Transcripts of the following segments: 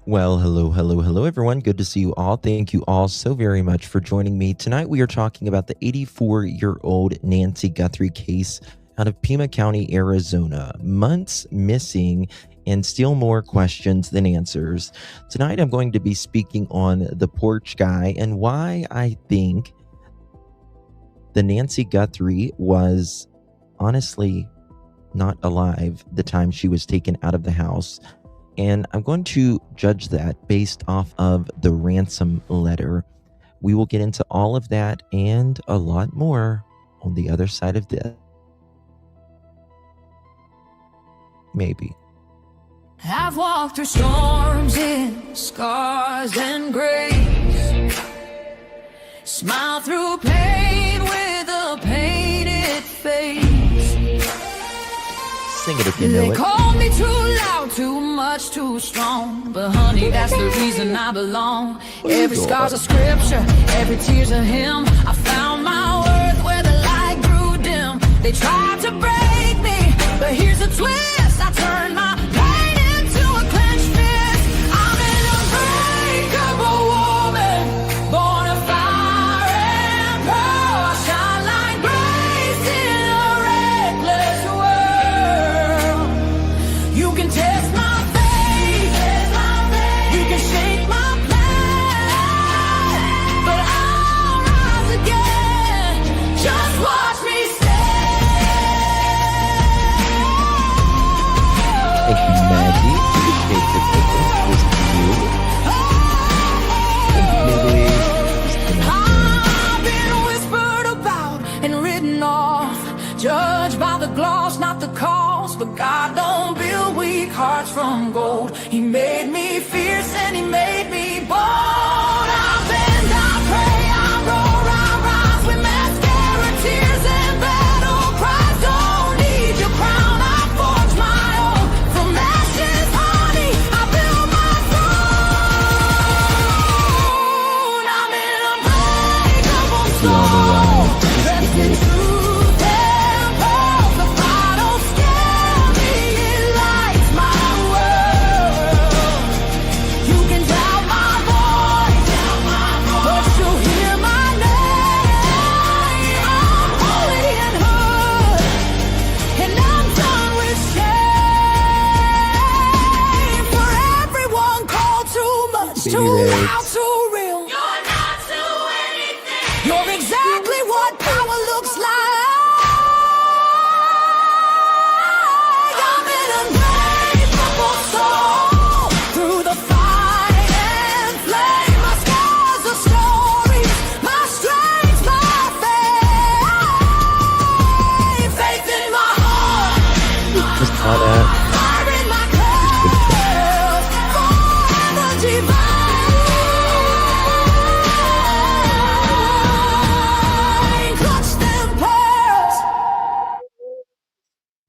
Well, hello, everyone. Good to see you all. Thank you all so very much for joining me. Tonight, we are talking about the 84-year-old Nancy Guthrie case out of Pima County, Arizona. Months missing and still more questions than answers. Tonight, I'm going to be speaking on the porch guy and why I think the Nancy Guthrie was honestly not alive the time she was taken out of the house. And I'm going to judge that based off of the ransom letter. We will get into all of that and a lot more on the other side of this. Maybe. I've walked through storms in scars and grace. Smile through pain with a painted face. Sing it if you know They it. call me too loud, too much, too strong. But honey, that's the reason I belong. Every scar's a scripture, every tear's a hymn. I found my worth where the light grew dim. They tried to break me, but here's a twist. I turned my pain into a clenched fist. I'm an unbreakable woman, born of fire and pearl. I shine like grace in a reckless world. You can test my faith, you can shake my plan, but I'll rise again. Just watch me Thank you, Maggie. Appreciate the ticket. Was to you. I've been whispered about and written off, judged by the gloss, not the cost. But God don't build weak hearts from gold. He made me fierce and he made me bold. I bend, I pray, I roar, I rise with mascara, tears and battle cries. Don't need your crown, I forge my own. From ashes, honey, I build my throne. I'm an unbreakable soul, dressed in truth and pearls. The fire don't scare me, it lights my world. You can doubt my voice, but you'll hear my name. I'm holy and hood, and I'm done with shame. For everyone called too much, too loud, too real. You're not to anything. You're exactly what power looks like. I'm an unbreakable soul through the fight and flame. My scars are stories, my strength, my faith. Faith in my heart, Just not at. fire in my clouds, forever divine. Clutch them pearls.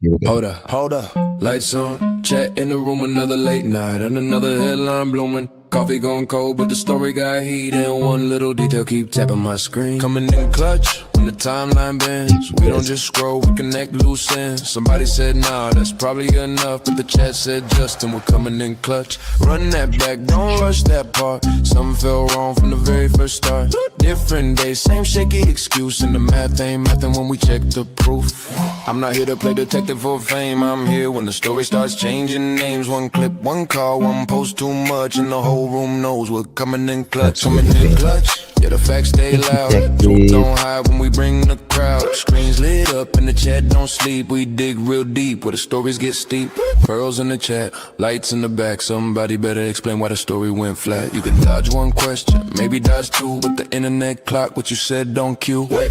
Here we go. Hold up, lights on, chat in the room, another late night, and another headline blooming. Coffee gone cold, but the story got heat, and one little detail keep tapping my screen. Coming in clutch, when the timeline bends, we don't just scroll, we connect loose ends. Somebody said, nah, that's probably enough, but the chat said, Justin, we're coming in clutch. Run that back, don't rush that part. Something fell wrong from the very first start. Different day, same shaky excuse, and the math ain't mathing when we check the proof. I'm not here to play detective for fame, I'm here when the story starts changing names. One clip, one call, one post too much, and the whole room knows we're coming in clutch. Coming in clutch, yeah, the facts stay loud. Truth don't hide when we bring the crowd. Screens lit up and the chat don't sleep. We dig real deep where the stories get steep. Pearls in the chat, lights in the back. Somebody better explain why the story went flat. You can dodge one question, maybe dodge two, but the internet clock what you said don't cue. Wait.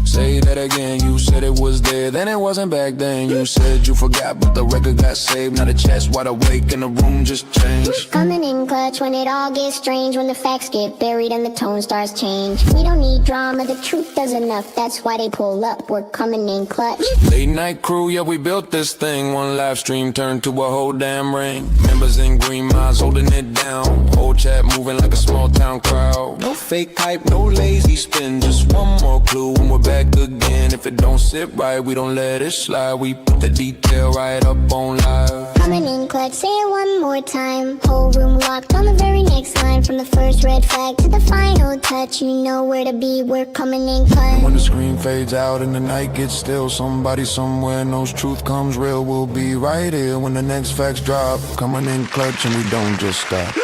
Say that again, you said it was there, then it wasn't back then. You said you forgot, but the record got saved. Now the chat's wide awake and the room just changed. Coming in clutch when it all gets strange, when the facts get buried and the tone starts change. We don't need drama, the truth does enough, that's why they pull up, we're coming in clutch. Late night crew, yeah, we built this thing. One live stream turned to a whole damn ring. Members in green minds holding it down. Whole chat moving like a small town crowd. No fake hype, no lazy spin, just one more clue when we're back back again. If it don't sit right, we don't let it slide. We put the detail right up on live. Coming in clutch, say it one more time. Whole room locked on the very next line. From the first red flag to the final touch, you know where to be, we're coming in clutch. When the screen fades out and the night gets still, somebody somewhere knows truth comes real. We'll be right here when the next facts drop. Coming in clutch and we don't just stop.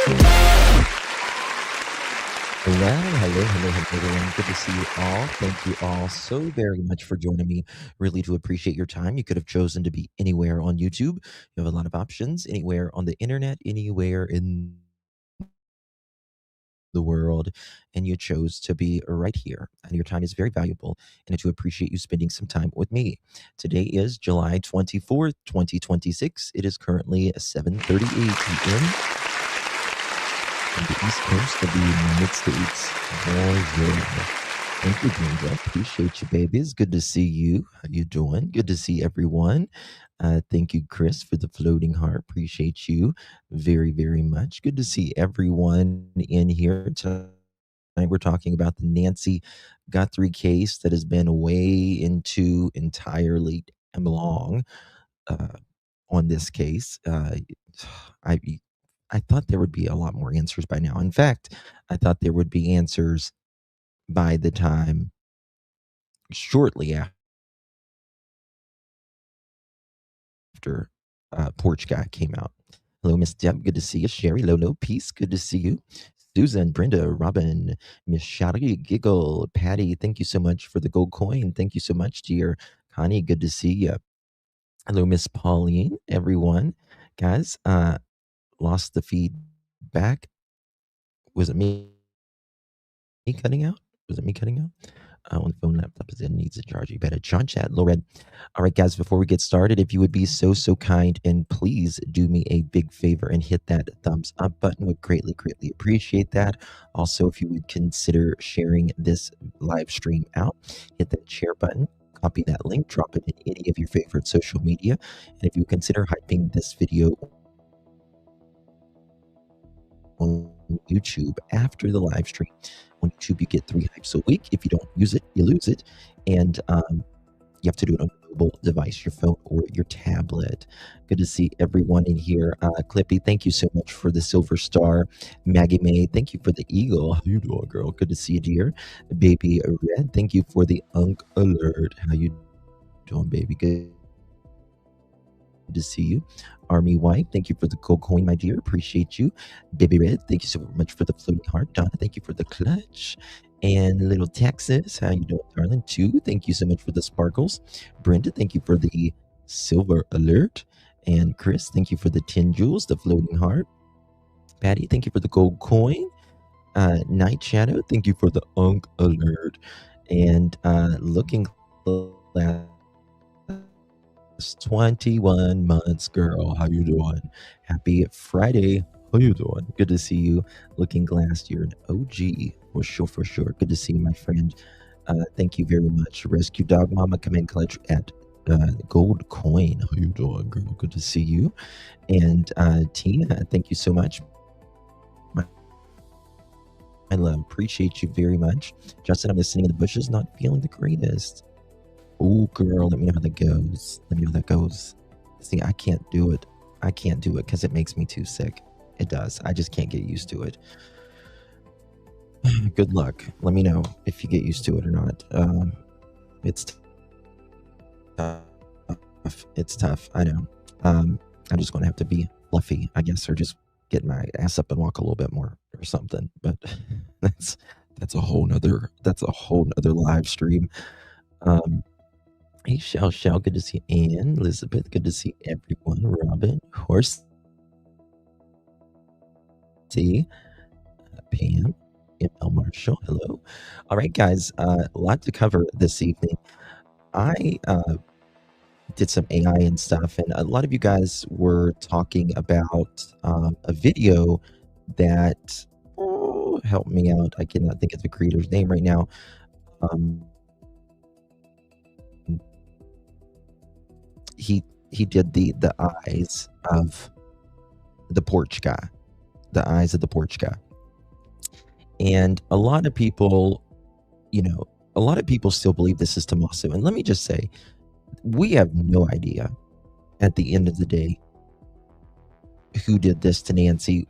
Hello, everyone. Good to see you all. Thank you all so very much for joining me. Really do appreciate your time. You could have chosen to be anywhere on YouTube. You have a lot of options, anywhere on the internet, anywhere in the world, and you chose to be right here. And your time is very valuable, and I do appreciate you spending some time with me. Today is July 24th, 2026. It is currently 7:38 p.m. on the East Coast of the United States. Thank you, Brenda. Appreciate you, babies. Good to see you. How you doing? Good to see everyone. Thank you, Chris, for the floating heart. Appreciate you very, very much. Good to see everyone in here tonight. We're talking about the Nancy Guthrie case that has been way into entirely long on this case. I thought there would be a lot more answers by now. In fact, I thought there would be answers by the time shortly after Porch Guy came out. Hello, Miss Deb. Good to see you. Sherry, Lolo, peace. Good to see you. Susan, Brenda, Robin, Miss Shari, Giggle, Patty. Thank you so much for the gold coin. Thank you so much, dear Connie. Good to see you. Hello, Miss Pauline. Everyone, guys. Lost the feedback. Was it me cutting out? Was it me cutting out? On the phone, laptop is in, needs a charge. You better John chat, low red. All right, guys, before we get started, if you would be so kind and please do me a big favor and hit that thumbs up button. Would greatly appreciate that. Also, if you would consider sharing this live stream out, hit that share button, copy that link, drop it in any of your favorite social media. And if you consider hyping this video on YouTube after the live stream. On YouTube, you get 3 hypes a week. If you don't use it, you lose it. And you have to do it on a mobile device, your phone or your tablet. Good to see everyone in here. Clippy, thank you so much for the silver star. Maggie May, thank you for the eagle. How you doing, girl? Good to see you, dear. Baby Red, thank you for the Unk Alert. How you doing, baby? Good to see you. Army White, thank you for the gold coin, my dear. Appreciate you. Baby Red, thank you so much for the floating heart. Donna, thank you for the clutch. And Little Texas, how you doing, darling? Too, thank you so much for the sparkles. Brenda, thank you for the silver alert. And Chris, thank you for the 10 jewels, the floating heart. Patty, thank you for the gold coin. Night Shadow, thank you for the Unk alert. And Looking Glass, 21 months, girl. How you doing? Happy Friday. How you doing? Good to see you. Looking Glass, you're an OG for sure. Good to see you, my friend. Thank you very much. Rescue Dog Mama, come in clutch at Gold Coin. How you doing, girl? Good to see you. And Tina, thank you so much. I love, appreciate you very much. Justin, I'm listening in the bushes, not feeling the greatest. Oh, girl, let me know how that goes. See, I can't do it because it makes me too sick. It does. I just can't get used to it. Good luck. Let me know if you get used to it or not. It's tough. It's tough. I know. I'm just going to have to be fluffy, I guess, or just get my ass up and walk a little bit more or something. But that's a whole nother live stream. Hey, Shell, good to see Ann, Elizabeth, good to see everyone, Robin, Horse, Pam, ML Marshall, hello. All right, guys, a lot to cover this evening. I did some AI and stuff, and a lot of you guys were talking about a video that, help me out, I cannot think of the creator's name right now. He did the eyes of the porch guy, and a lot of people, a lot of people still believe this is Tommaso. And let me just say, we have no idea at the end of the day who did this to Nancy,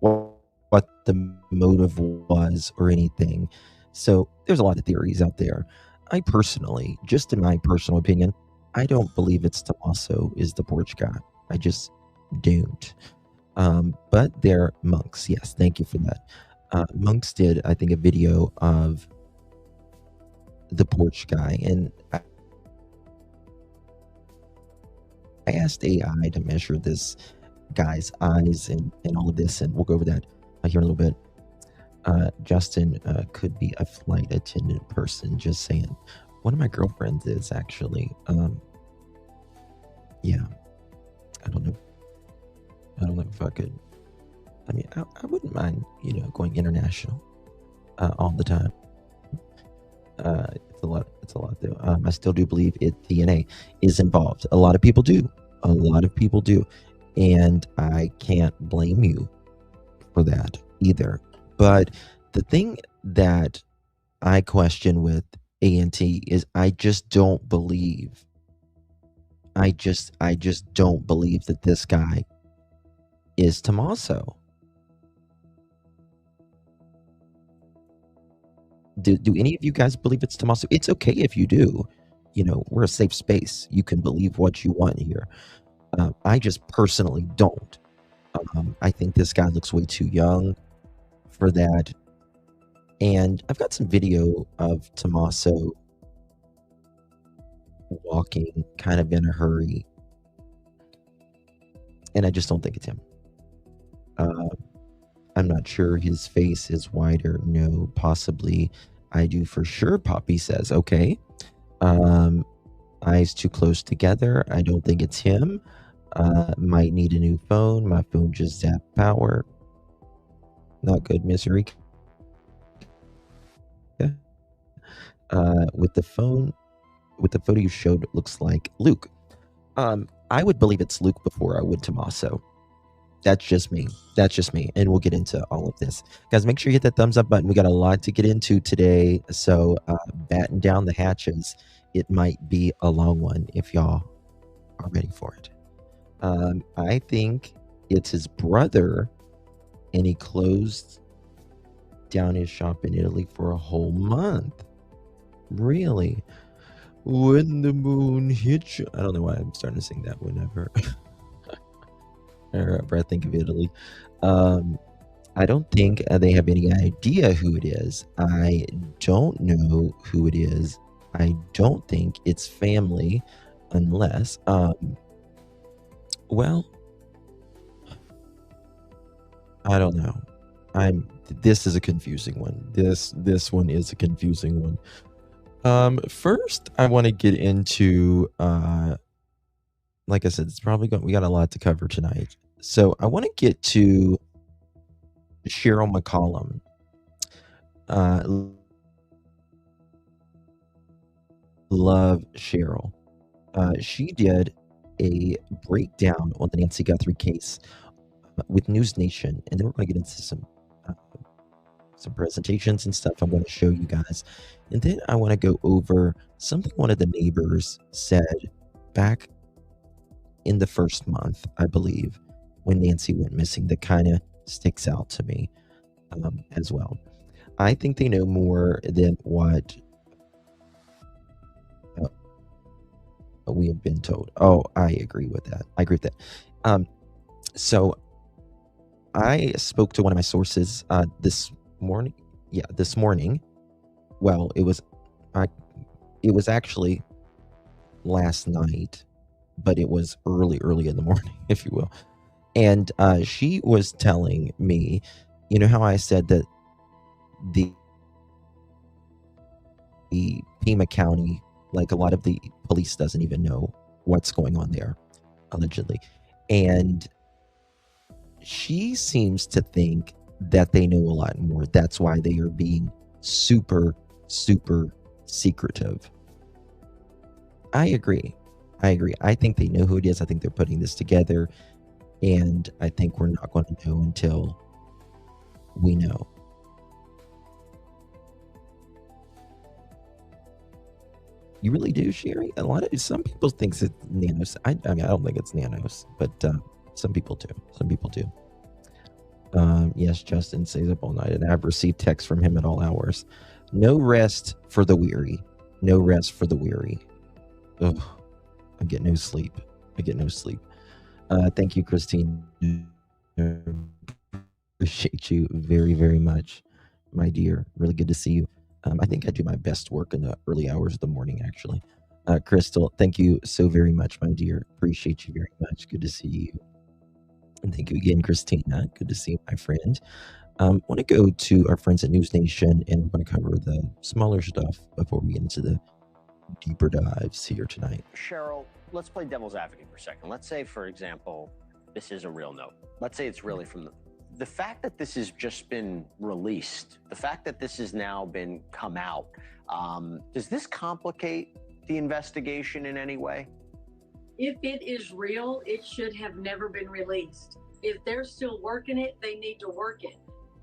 what the motive was or anything. So there's a lot of theories out there. I personally, just in my personal opinion, I don't believe it's Tommaso is the porch guy. I just don't. But they're monks. Yes, thank you for that. Monks did, I think, a video of the porch guy, and I asked AI to measure this guy's eyes and all of this, and we'll go over that here in a little bit. Justin could be a flight attendant person, just saying. One of my girlfriends is actually. Yeah, I don't know if I could. I mean, I wouldn't mind, going international all the time. It's a lot though. I still do believe DNA is involved. A lot of people do, and I can't blame you for that either. But the thing that I question with ANT is I just don't believe. I just don't believe that this guy is Tommaso. Do any of you guys believe it's Tommaso? It's okay if you do. We're a safe space. You can believe what you want here. I just personally don't. I think this guy looks way too young for that. And I've got some video of Tommaso walking kind of in a hurry. And I just don't think it's him. I'm not sure his face is wider. No, possibly. I do for sure, Poppy says. Okay. Eyes too close together. I don't think it's him. Might need a new phone. My phone just zapped power. Not good, misery. With the photo you showed, it looks like Luke. I would believe it's Luke before I would Tommaso. That's just me. And we'll get into all of this. Guys, make sure you hit that thumbs up button. We got a lot to get into today. So batten down the hatches. It might be a long one if y'all are ready for it. I think it's his brother, and he closed down his shop in Italy for a whole month. Really? When the moon hits you. I don't know why I'm starting to sing that whenever I think of Italy. I don't think they have any idea who it is. I don't know who it is. I don't think it's family, unless, well, I don't know. This is a confusing one. This one is a confusing one. First, I want to get into, like I said, we got a lot to cover tonight. So I want to get to Cheryl McCollum. Love Cheryl. She did a breakdown on the Nancy Guthrie case with News Nation, and then we're going to get into some presentations and stuff I'm going to show you guys. And then I want to go over something one of the neighbors said back in the first month, I believe, when Nancy went missing, that kind of sticks out to me as well. I think they know more than what we have been told. Oh, I agree with that. So I spoke to one of my sources this morning. Well, it was actually last night, but it was early in the morning, if you will. And she was telling me, how I said that the Pima County, like a lot of the police doesn't even know what's going on there, allegedly. And she seems to think that they know a lot more. That's why they are being super, super secretive. I agree. I think they know who it is. I think they're putting this together. And I think we're not going to know until we know. You really do, Sherry? Some people think it's nanos. I mean, I don't think it's nanos, but some people do. Some people do. Yes, Justin stays up all night, and I've received texts from him at all hours. No rest for the weary. No rest for the weary. Ugh, I get no sleep. Thank you, Christine. Appreciate you very, very much, my dear. Really good to see you. I think I do my best work in the early hours of the morning, actually. Crystal, thank you so very much, my dear. Appreciate you very much. Good to see you. And thank you again, Christina. Good to see you, my friend. Want to go to our friends at News Nation, and we're going to cover the smaller stuff before we get into the deeper dives here tonight. Cheryl, let's play devil's advocate for a second. Let's say, for example, this is a real note. Let's say it's really from the fact that this has just been released, the fact that this has now been come out, does this complicate the investigation in any way? If it is real, it should have never been released. If they're still working it, they need to work it.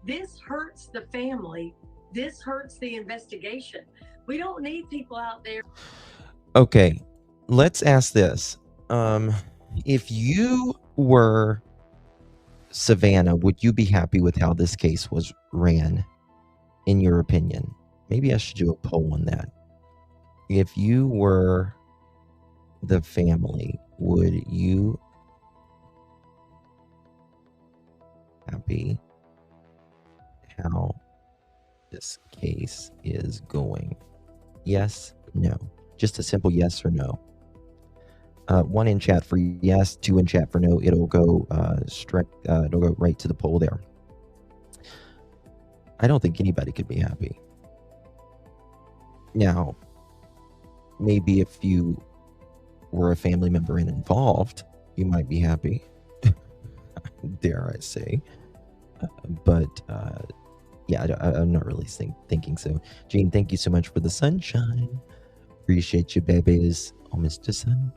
This hurts the family. This hurts the investigation. We don't need people out there. Okay, let's ask this. If you were Savannah, would you be happy with how this case was ran, in your opinion? Maybe I should do a poll on that. If you were the family, would you happy how this case is going? Yes, no. Just a simple yes or no. 1 in chat for yes, 2 in chat for no. It'll go it'll go right to the poll there. I don't think anybody could be happy. Now, maybe if you were a family member and involved, you might be happy. Dare I say. But yeah, I'm not really thinking so. Jane, thank you so much for the sunshine. Appreciate you, babies. Oh, Mr. Sun.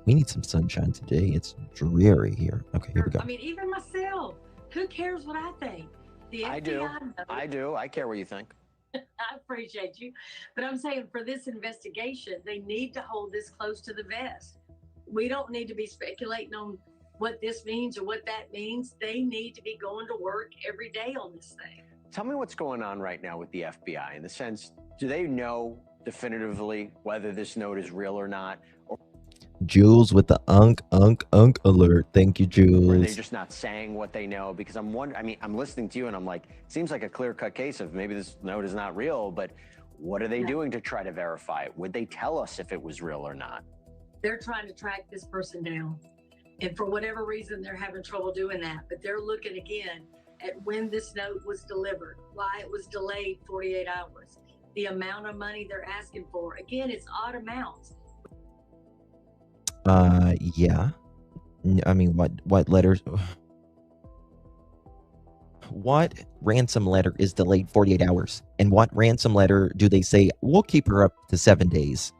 We need some sunshine today. It's dreary here. Okay, here we go. I mean, even myself, who cares what I think? The FBI I do. I care what you think. I appreciate you. But I'm saying for this investigation, they need to hold this close to the vest. We don't need to be speculating on what this means or what that means. They need to be going to work every day on this thing. Tell me what's going on right now with the FBI in the sense, do they know definitively whether this note is real or not? Jules with the unk alert. Thank you, Jules. Or are they just not saying what they know? Because I'm wondering, I mean, I'm listening to you and I'm like, seems like a clear-cut case of maybe this note is not real, but what are they doing to try to verify it? Would they tell us if it was real or not? They're trying to track this person down. And for whatever reason, they're having trouble doing that. But they're looking again at when this note was delivered, why it was delayed 48 hours, the amount of money they're asking for. Again, it's odd amounts. Yeah. I mean, what letters? What ransom letter is delayed 48 hours? And what ransom letter do they say, we'll keep her up to 7 days?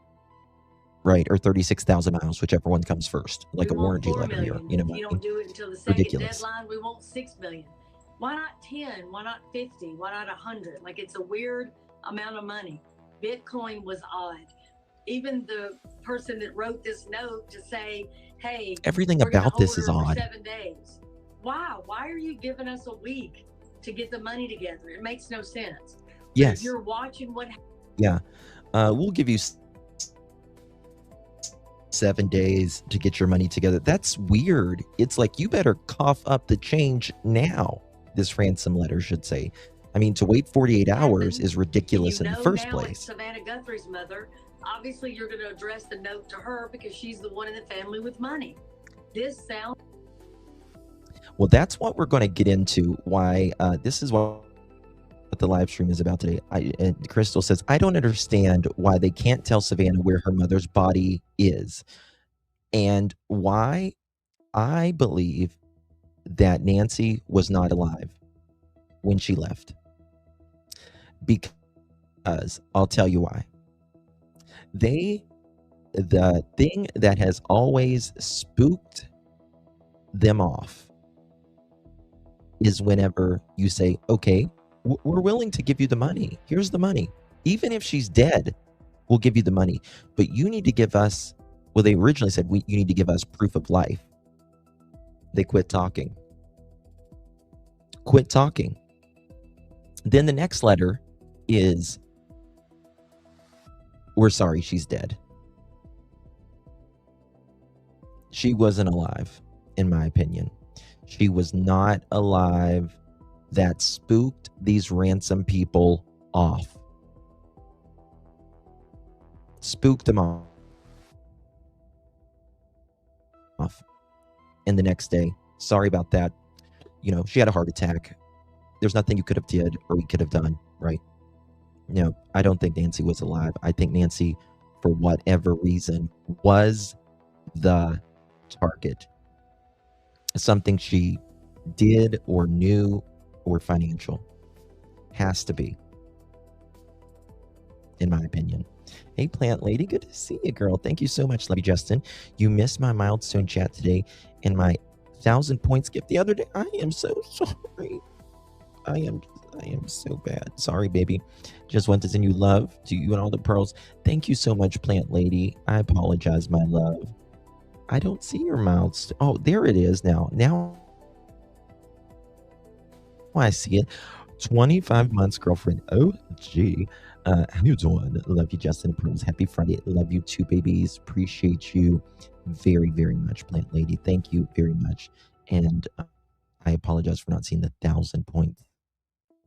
Right, or 36,000 miles, whichever one comes first. Like We a want warranty 4 letter here. million. You know If what you I don't mean? do it until the second Ridiculous. deadline, we want 6 million. Why not 10? Why not 50? Why not 100? Like, it's a weird amount of money. Bitcoin was odd. Even the person that wrote this note to say, hey, Everything we're gonna about this hold is her for odd. 7 days. Wow, why are you giving us a week to get the money together? It makes no sense. But if Yes. you're watching what Yeah. We'll give you 7 days to get your money together. That's weird. It's like, you better cough up the change now, this ransom letter should say. I mean, to wait 48 hours is ridiculous in the first now place. it's Savannah Guthrie's mother, obviously you're going to address the note to her because she's the one in the family with money. This sounds Well, that's what we're going to get into. Why this is what the live stream is about today. And Crystal says, I don't understand why they can't tell Savannah where her mother's body is, and why I believe that Nancy was not alive when she left. Because I'll tell you why. The thing that has always spooked them off is whenever you say, okay, we're willing to give you the money. Here's the money. Even if she's dead, we'll give you the money, but you need to give us, well, they originally said, you need to give us proof of life. They quit talking. Quit talking. Then the next letter is, we're sorry, she's dead. She wasn't alive, in my opinion. She was not alive. That spooked these Ransom people off. Spooked them off. And the next day, sorry about that. You know, she had a heart attack. There's nothing you could have did or we could have done, right? No, I don't think Nancy was alive. I think Nancy, for whatever reason, was the target. Something she did or knew or financial. Has to be, in my opinion. Hey, Plant Lady, good to see you, girl. Thank you so much. Love you, Justin. You missed my milestone chat today and my 1,000 points gift the other day. I am so sorry. I am so bad. Sorry, baby. Just want to send you love to you and all the pearls. Thank you so much, Plant Lady. I apologize, my love. I don't see your milestone. Oh, there it is now. Now I see it. 25 months, girlfriend. Oh, gee. How you doing? Love you, Justin. Pearls. Happy Friday. Love you too, babies. Appreciate you very, very much, Plant Lady. Thank you very much. And I apologize for not seeing the 1,000 points.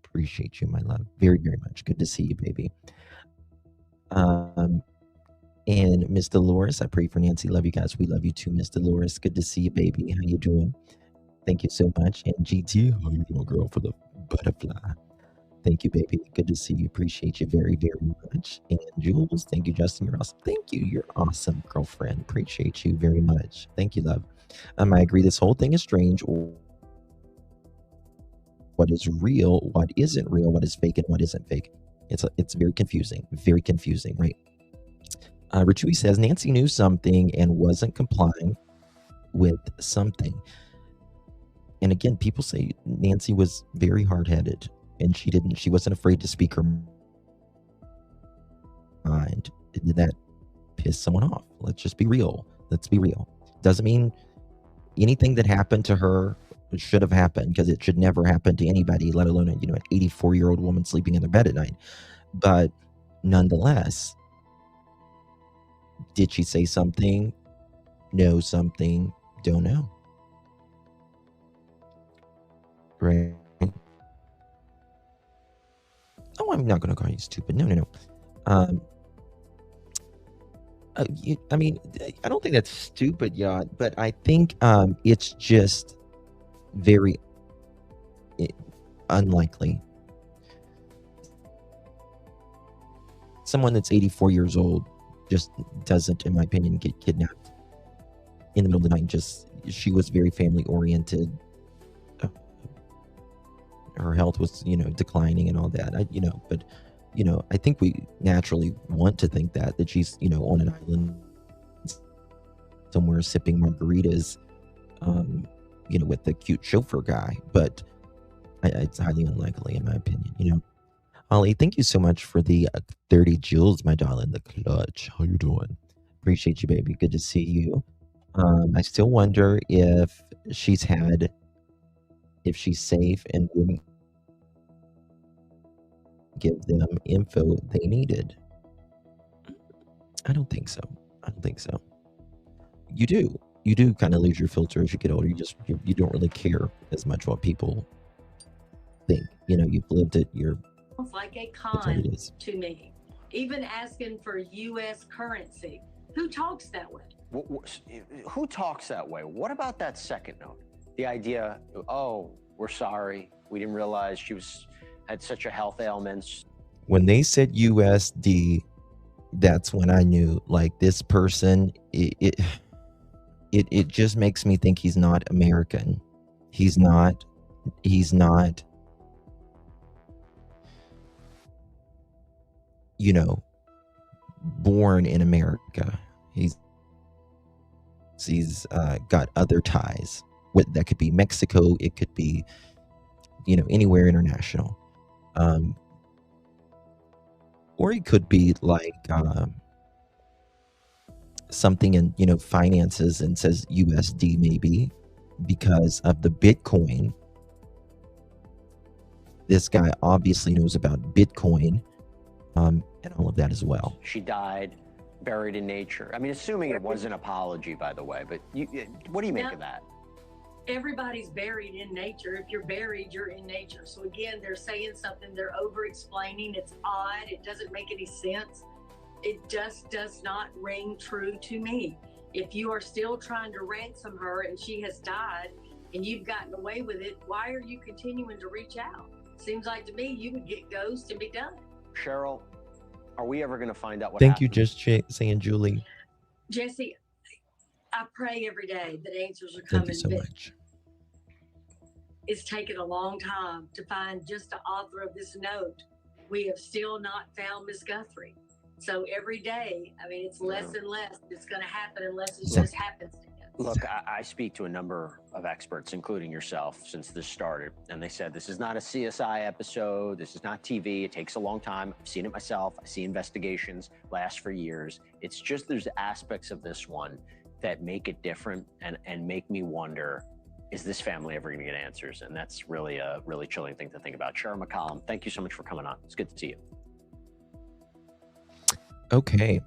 Appreciate you, my love. Very, very much. Good to see you, baby. And Miss Dolores, I pray for Nancy. Love you guys. We love you too, Miss Dolores. Good to see you, baby. How you doing? Thank you so much. And GT, how you doing, girl, for the butterfly? Thank you, baby. Good to see you. Appreciate you very, very much. And Jules, thank you, Justin. You're awesome. Thank you. You're awesome, girlfriend. Appreciate you very much. Thank you, love. I agree. This whole thing is strange. What is real? What isn't real? What is fake? And what isn't fake? It's very confusing. Very confusing, right? Richui says Nancy knew something and wasn't complying with something. And again, people say Nancy was very hard-headed. And she wasn't afraid to speak her mind. Did that piss someone off? Let's just be real. Let's be real. Doesn't mean anything that happened to her should have happened, because it should never happen to anybody, let alone an 84-year-old woman sleeping in their bed at night. But nonetheless, did she say something? Know something? Don't know. Right? Oh, I'm not going to call you stupid. No. I mean, I don't think that's stupid, yeah, but I think it's just very unlikely. Someone that's 84 years old just doesn't, in my opinion, get kidnapped in the middle of the night. She was very family oriented. Her health was, declining and all that. But I think we naturally want to think that she's, on an island somewhere sipping margaritas, with the cute chauffeur guy. But it's highly unlikely, in my opinion. Ollie, thank you so much for the 30 jewels, my darling. The clutch. How you doing? Appreciate you, baby. Good to see you. I still wonder if she's safe and wouldn't give them info they needed. I don't think so. You do kind of lose your filter as you get older. You don't really care as much what people think. You've lived it. Sounds like a con to me. Even asking for U.S. currency. Who talks that way? Who talks that way? What about that second note? The idea, oh, we're sorry. We didn't realize she had such a health ailments. When they said USD, that's when I knew, like, this person, it just makes me think he's not American. He's not born in America. He's got other ties. That could be Mexico. It could be, anywhere international. or he could be like something in, you know, finances and says USD maybe because of the Bitcoin. This guy obviously knows about Bitcoin and all of that as well. She died, buried in nature. I mean, assuming it was an apology, by the way, but what do you make of that? Everybody's buried in nature. If you're buried, you're in nature. So again, they're saying something, they're over-explaining. It's odd. It doesn't make any sense. It just does not ring true to me. If you are still trying to ransom her and she has died and you've gotten away with it, why are you continuing to reach out? Seems like to me you would get ghost and be done. Cheryl, are we ever going to find out what Thank happened? you, just saying, Julie. Jesse, I pray every day that answers are coming. Thank you so much. It's taken a long time to find just the author of this note. We have still not found Miss Guthrie. So every day, I mean, it's less and less. It's going to happen unless it just happens. Look, I speak to a number of experts, including yourself, since this started, and they said this is not a CSI episode. This is not TV. It takes a long time. I've seen it myself. I see investigations last for years. It's just there's aspects of this one that make it different and make me wonder, is this family ever going to get answers? And that's really a really chilling thing to think about. Cheryl McCollum, thank you so much for coming on. It's good to see you. Okay.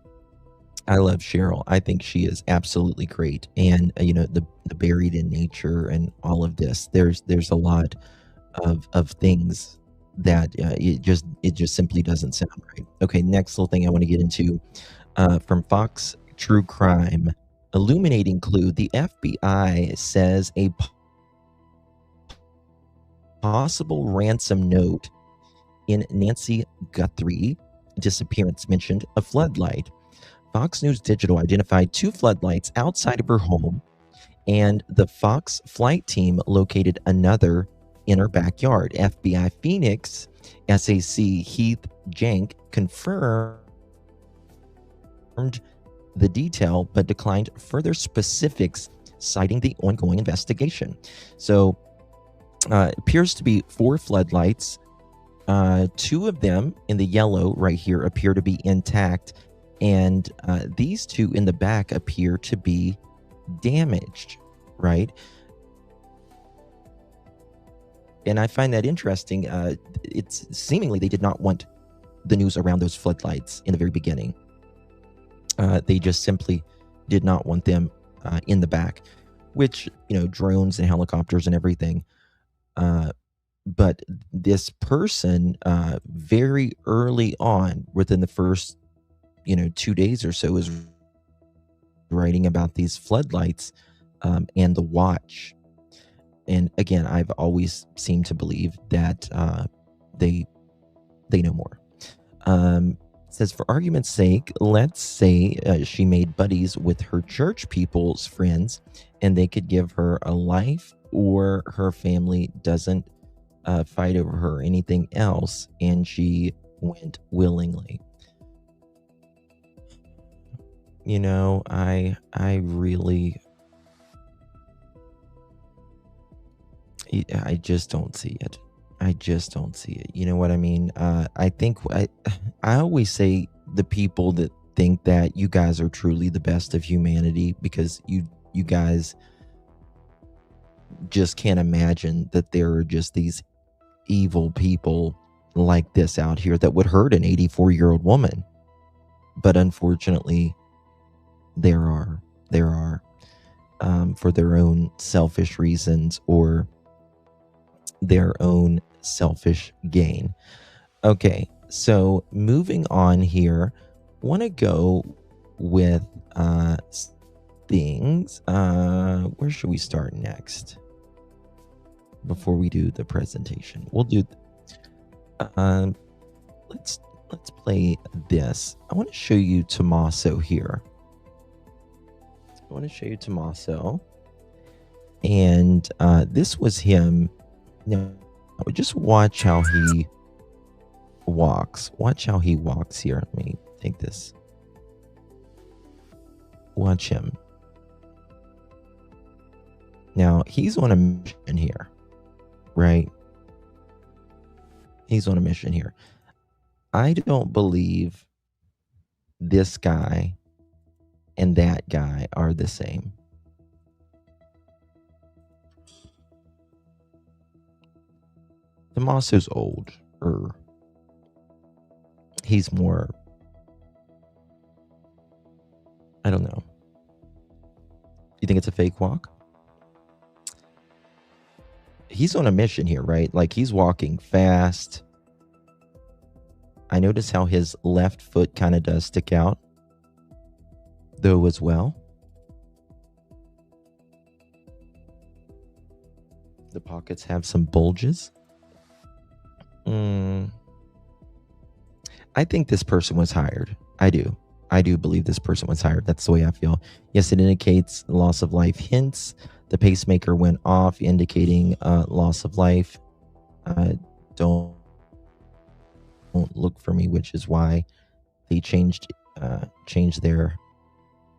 I love Cheryl. I think she is absolutely great. And, you know, the buried in nature and all of this, there's a lot of things that it just simply doesn't sound right. Okay, next little thing I want to get into from Fox True Crime. Illuminating clue. The FBI says a possible ransom note in Nancy Guthrie disappearance mentioned a floodlight. Fox News Digital identified 2 floodlights outside of her home, and the Fox flight team located another in her backyard. FBI Phoenix SAC Heath Jank confirmed the detail, but declined further specifics, citing the ongoing investigation. So, it appears to be 4 floodlights. 2 of them in the yellow right here appear to be intact, and these 2 in the back appear to be damaged, right? And I find that interesting. It's seemingly they did not want the news around those floodlights in the very beginning. They just simply did not want them in the back, which, you know, drones and helicopters and everything. But this person, very early on, within the first, 2 days or so, is writing about these floodlights and the watch. And again, I've always seemed to believe that they know more. It says, for argument's sake, let's say she made buddies with her church people's friends and they could give her a life, or her family doesn't fight over her or anything else, and she went willingly. I really, I just don't see it. I just don't see it. You know what I mean? I think I always say the people that think that you guys are truly the best of humanity, because you guys just can't imagine that there are just these evil people like this out here that would hurt an 84-year-old woman. But unfortunately, there are for their own selfish reasons or their own selfish gain. Okay, so moving on here, want to go with things. Where should we start next? Before we do the presentation, we'll do. Let's play this. I want to show you Tommaso here. I want to show you Tommaso, and this was him. Now, just watch how he walks. Watch how he walks here. Let me take this. Watch him. Now, he's on a mission here, right? He's on a mission here. I don't believe this guy and that guy are the same. Tommaso's old, or he's more, I don't know. You think it's a fake walk? He's on a mission here, right? Like, he's walking fast. I notice how his left foot kind of does stick out, though, as well. The pockets have some bulges. I think this person was hired. I do believe this person was hired. That's the way I feel. Yes, it indicates loss of life hints. The pacemaker went off, indicating loss of life. Don't look for me, which is why they changed their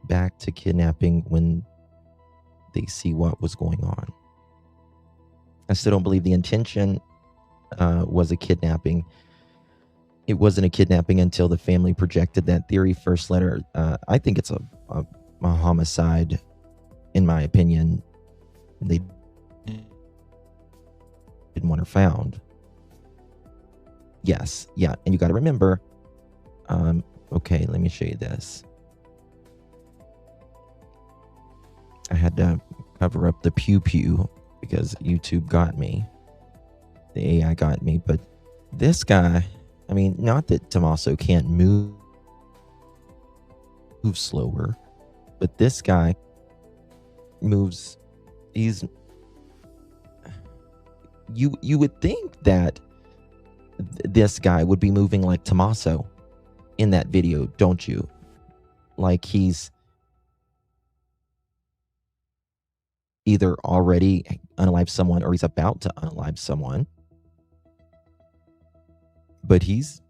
back to kidnapping when they see what was going on. I still don't believe the intention was a kidnapping. It wasn't a kidnapping until the family projected that theory. First letter, I think it's a homicide, in my opinion. They didn't want her found. Yes, yeah, and you got to remember. Okay, let me show you this. I had to cover up the pew because YouTube got me. The AI got me, but this guy, I mean, not that Tommaso can't move slower, but this guy moves. You would think that this guy would be moving like Tommaso in that video, don't you? Like he's either already unalive someone or he's about to unalive someone. But he's,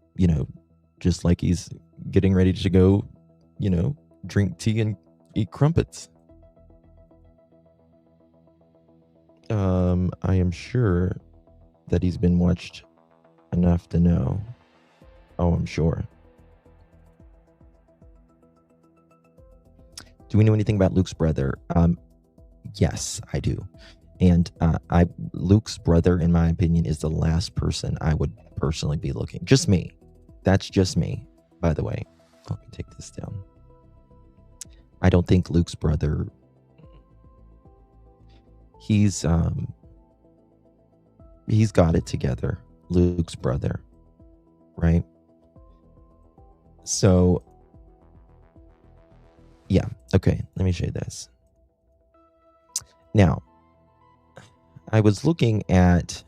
just like he's getting ready to go, drink tea and eat crumpets. I am sure that he's been watched enough to know. Oh, I'm sure. Do we know anything about Luke's brother? Yes, I do. And Luke's brother, in my opinion, is the last person I would personally be looking. Just me. That's just me, by the way. Let me take this down. I don't think Luke's brother, he's got it together. Luke's brother, right? So, yeah. Okay, let me show you this. Now, I was looking at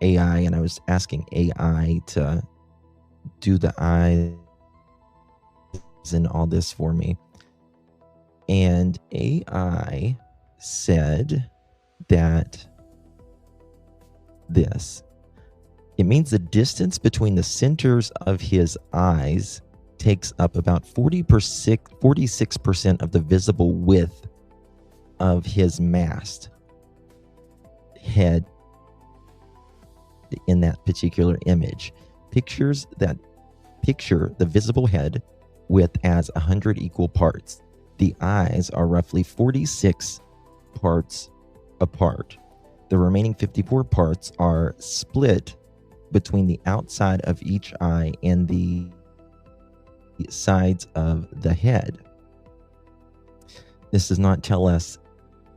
AI and I was asking AI to do the eyes and all this for me. And AI said that it means the distance between the centers of his eyes takes up about 46% of the visible width of his masked head in that particular image. Picture the visible head width as 100 equal parts. The eyes are roughly 46 parts apart. The remaining 54 parts are split between the outside of each eye and the sides of the head. This does not tell us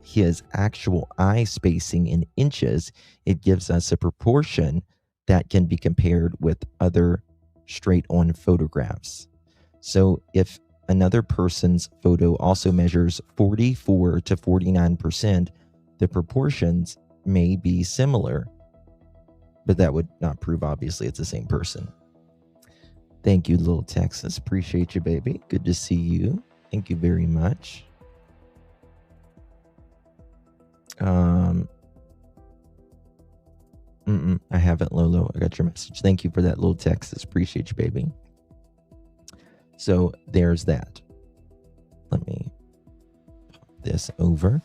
his actual eye spacing in inches. It gives us a proportion that can be compared with other straight-on photographs. So if another person's photo also measures 44 to 49%, the proportions may be similar, but that would not prove, obviously, it's the same person. Thank you, Little Texas. Appreciate you, baby. Good to see you. Thank you very much. I haven't, Lolo. I got your message. Thank you for that, Little Texas. Appreciate you, baby. So there's that. Let me pop this over.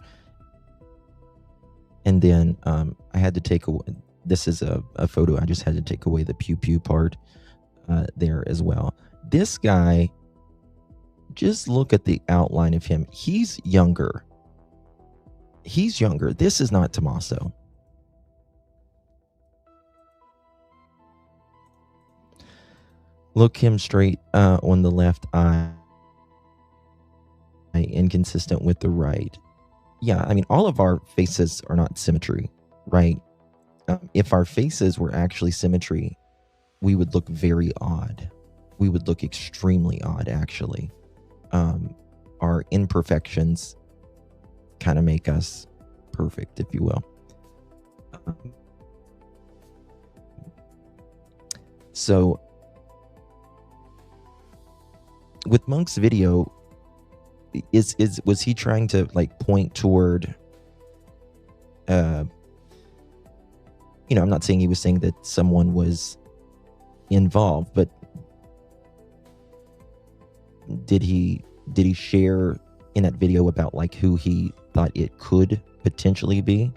And then I had to take away, this is a photo. I just had to take away the pew part there as well. This guy, just look at the outline of him. He's younger. He's younger. This is not Tommaso. Look him straight on the left eye, inconsistent with the right. Yeah, I mean, all of our faces are not symmetry, right? If our faces were actually symmetry, we would look very odd. We would look extremely odd, actually. Our imperfections kind of make us perfect, if you will. So with Monk's video, was he trying to like point toward I'm not saying he was saying that someone was involved, but did he share in that video about like who he thought it could potentially be?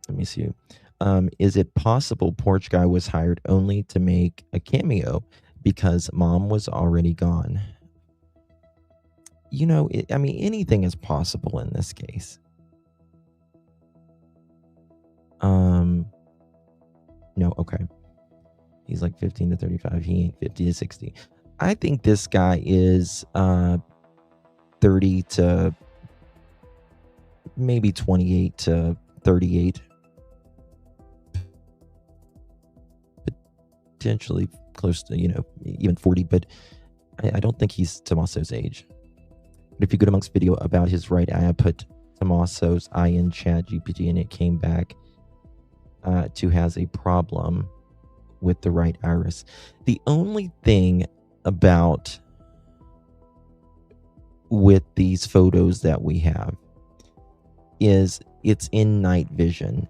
Let me see. Is it possible Porch Guy was hired only to make a cameo because Mom was already gone? I mean, anything is possible in this case. No, okay. He's like 15 to 35. He ain't 50 to 60. I think this guy is 30 to maybe 28 to 38. Potentially close to, even 40, but I don't think he's Tommaso's age. But if you go to Monk's video about his right eye, I put Tommaso's eye in ChatGPT and it came back to has a problem with the right iris. The only thing about with these photos that we have is it's in night vision,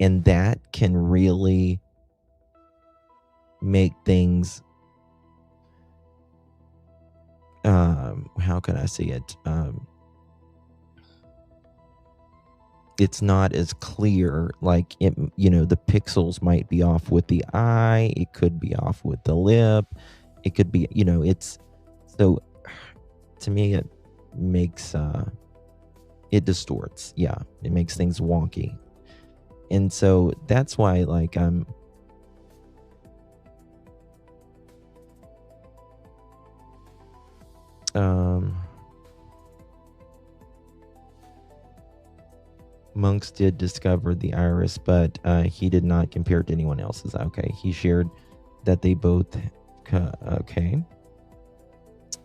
and that can really make things how can I say it, it's not as clear. Like it, the pixels might be off with the eye, it could be off with the lip, it could be, it's so, to me it makes it distorts. Yeah, it makes things wonky. And so that's why, like, Monks did discover the iris, but he did not compare it to anyone else's. Okay, he shared that they both okay,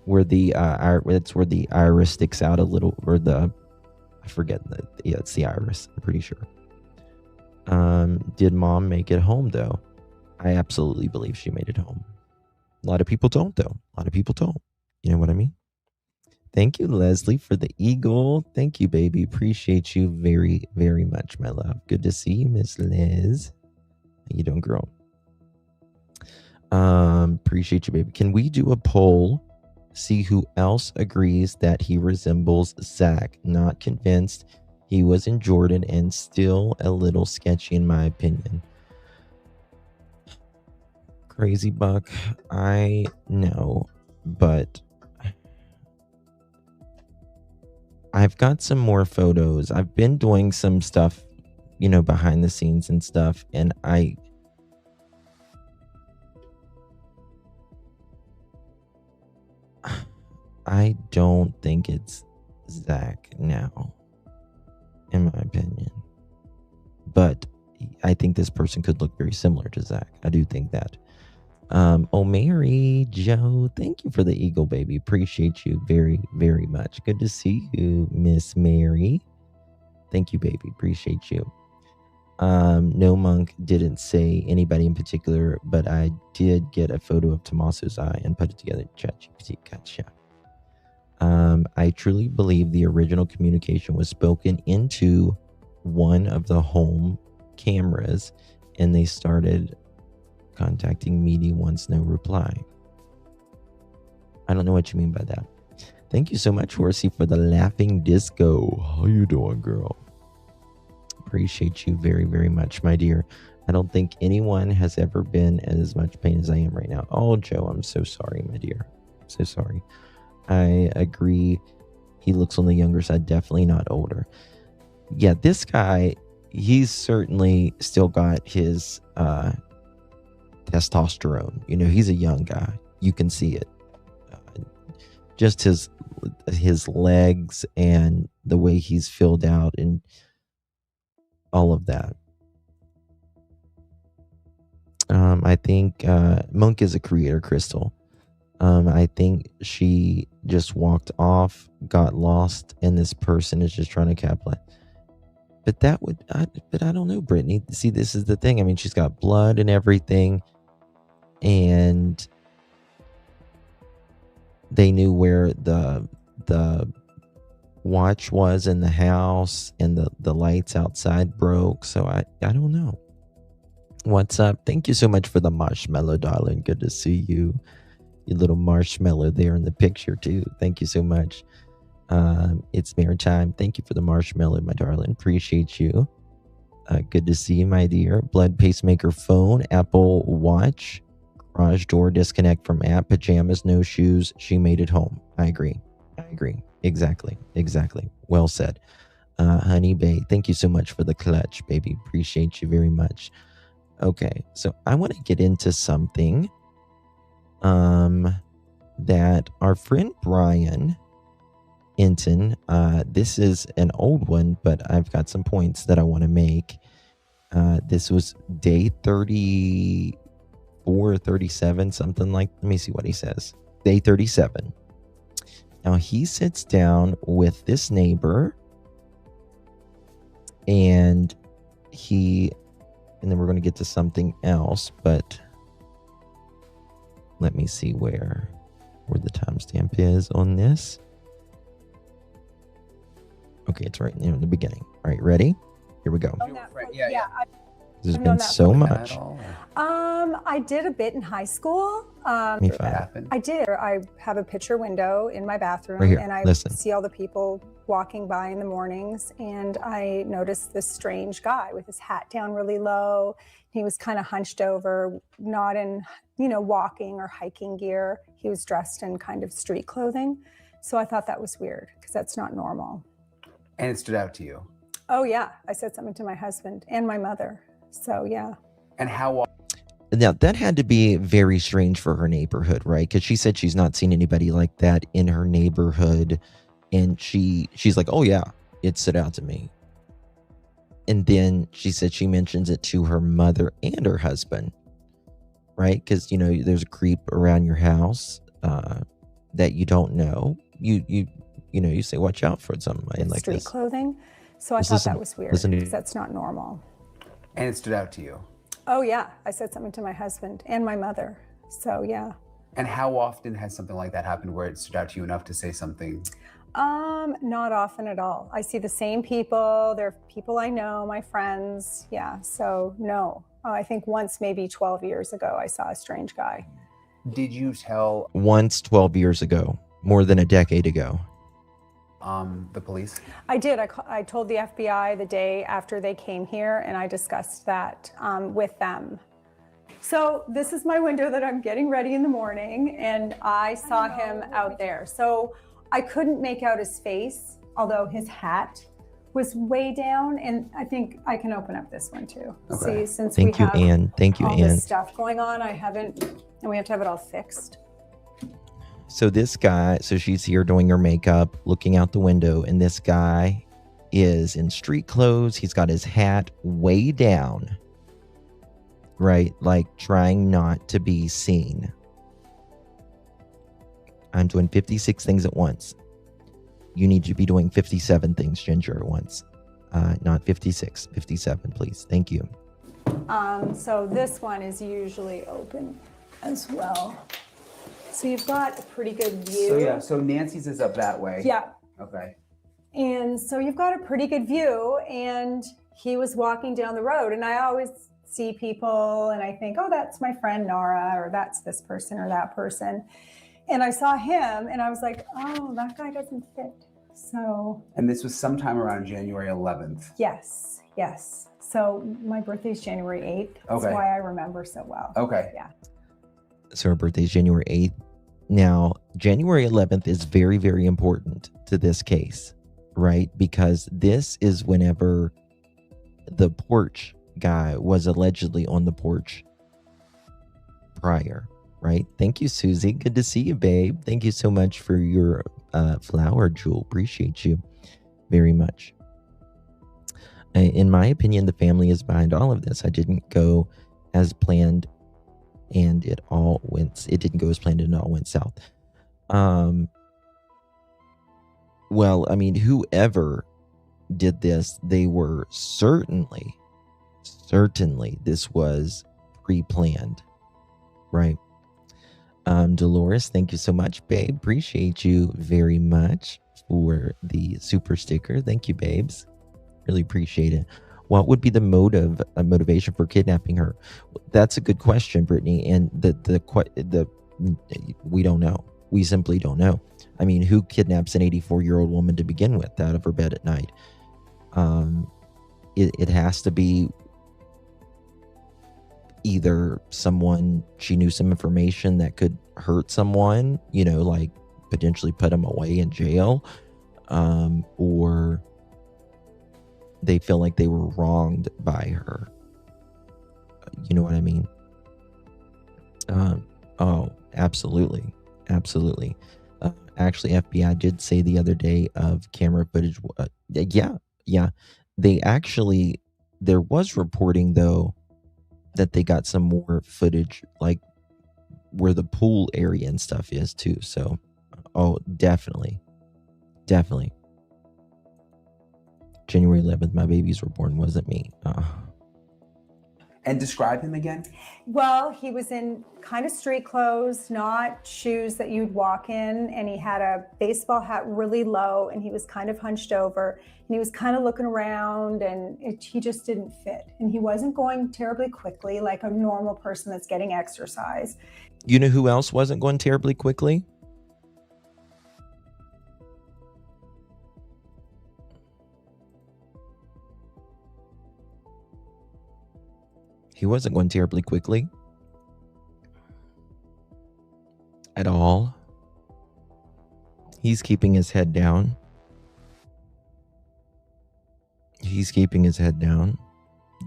where the that's where the iris sticks out a little, or I forget it's the iris, I'm pretty sure. Did Mom make it home though? I absolutely believe she made it home. A lot of people don't though. A lot of people don't. You know what I mean? Thank you, Leslie, for the eagle. Thank you, baby. Appreciate you very, very much, my love. Good to see you, Miss Liz. How you doing, girl? Appreciate you, baby. Can we do a poll? See who else agrees that he resembles Zach. Not convinced he was in Jordan and still a little sketchy in my opinion. Crazy Buck. I know, but I've got some more photos. I've been doing some stuff, behind the scenes and stuff, and I don't think it's Zach now, in my opinion. But I think this person could look very similar to Zach. I do think that. Oh, Mary Joe, thank you for the eagle, baby. Appreciate you very, very much. Good to see you, Miss Mary. Thank you, baby. Appreciate you. No, Monk didn't say anybody in particular, but I did get a photo of Tommaso's eye and put it together in ChatGPT. Gotcha. I truly believe the original communication was spoken into one of the home cameras, and they started contacting media once no reply. I don't know what you mean by that. Thank you so much, Horsey, for the laughing disco. How you doing, girl? Appreciate you very, very much, my dear. I don't think anyone has ever been in as much pain as I am right now. Oh, Joe, I'm so sorry, my dear. So sorry. I agree. He looks on the younger side, definitely not older. Yeah, this guy, he's certainly still got his testosterone. You know, he's a young guy. You can see it. Just his legs and the way he's filled out and all of that. I think Monk is a creator, Crystal. I think she just walked off, got lost, and this person is just trying to capitalize. But but I don't know, Brittany. See, this is the thing. I mean, she's got blood and everything, and they knew where the watch was in the house, and the lights outside broke. So I don't know. What's up? Thank you so much for the marshmallow, darling. Good to see you. Your little marshmallow there in the picture too. Thank you so much. It's Maritime. Thank you for the marshmallow, my darling. Appreciate you. Good to see you, my dear. Blood pacemaker phone, Apple Watch, garage door disconnect from app, pajamas, no shoes. She made it home. I agree. Exactly. Well said. Honey Bay, thank you so much for the clutch, baby. Appreciate you very much. Okay, so I want to get into something that our friend Brian Inton, this is an old one, but I've got some points that I want to make. This was day 34, 37, something like, let me see what he says. Day 37. Now he sits down with this neighbor and then we're going to get to something else, but let me see where the timestamp is on this. Okay, it's right near the beginning. All right, ready? Here we go. Yeah. There's been so much. I did a bit in high school. Me fine. I did. I have a picture window in my bathroom, Right here. and I see all the people walking by in the mornings, and I noticed this strange guy with his hat down really low. He was kind of hunched over, not in, walking or hiking gear. He was dressed in kind of street clothing. So I thought that was weird because that's not normal. And it stood out to you? Oh, yeah. I said something to my husband and my mother. So, yeah. And how? Now, that had to be very strange for her neighborhood, right? Because she said she's not seen anybody like that in her neighborhood. And she's like, oh, yeah, it stood out to me. And then she said she mentions it to her mother and her husband, right? Because, there's a creep around your house that you don't know. You say, watch out for somebody like street this. Clothing. So I thought that was weird because that's not normal. And it stood out to you? Oh, yeah. I said something to my husband and my mother. So, yeah. And how often has something like that happened where it stood out to you enough to say something? Not often at all. I see the same people. They're people I know, my friends. Yeah. So, no. I think once, maybe 12 years ago, I saw a strange guy. Did you tell? Once 12 years ago, more than a decade ago. The police? I did. I told the FBI the day after they came here, and I discussed that with them. So this is my window that I'm getting ready in the morning, and I saw him out there. So I couldn't make out his face, although his hat was way down, and I think I can open up this one too. Okay. See, since Thank we you, have Ann. Thank you, all Ann. this stuff going on, and we have to have it all fixed. So this guy, she's here doing her makeup, looking out the window, and this guy is in street clothes. He's got his hat way down, right? Like trying not to be seen. I'm doing 56 things at once. You need to be doing 57 things, Ginger, at once. Not 56, 57, please. Thank you. So this one is usually open as well. So you've got a pretty good view. So Nancy's is up that way. Yeah. Okay. And so you've got a pretty good view, and he was walking down the road, and I always see people and I think, oh, that's my friend Nora, or that's this person or that person. And I saw him and I was like, oh, that guy doesn't fit. So. And this was sometime around January 11th. Yes. Yes. So my birthday is January 8th. That's Okay. why I remember so well. Okay. Yeah. So her birthday is January 8th. Now, January 11th is very, very important to this case, right? Because this is whenever the porch guy was allegedly on the porch prior, right? Thank you, Susie. Good to see you, babe. Thank you so much for your flower, Jewel. Appreciate you very much. In my opinion, the family is behind all of this. I didn't go as planned, and it didn't go as planned, and it all went south. Well, I mean, whoever did this, they were certainly this was pre-planned, right? Dolores, thank you so much, babe. Appreciate you very much for the super sticker. Thank you, babes. Really appreciate it. What would be the motivation for kidnapping her? That's a good question, Brittany. And we don't know. We simply don't know. I mean, who kidnaps an 84-year-old woman to begin with out of her bed at night? It has to be either someone, she knew some information that could hurt someone, like potentially put them away in jail, or they feel like they were wronged by her. You know what I mean? Oh, absolutely. Actually, FBI did say the other day of camera footage. Yeah. There was reporting, though, that they got some more footage, like where the pool area and stuff is, too. So, definitely. January 11th, my babies were born. Wasn't me. And describe him again. Well, he was in kind of street clothes, not shoes that you'd walk in, and he had a baseball hat really low, and he was kind of hunched over, and he was kind of looking around, and he just didn't fit. And he wasn't going terribly quickly like a normal person that's getting exercise. You know who else wasn't going terribly quickly? He wasn't going terribly quickly at all. He's keeping his head down.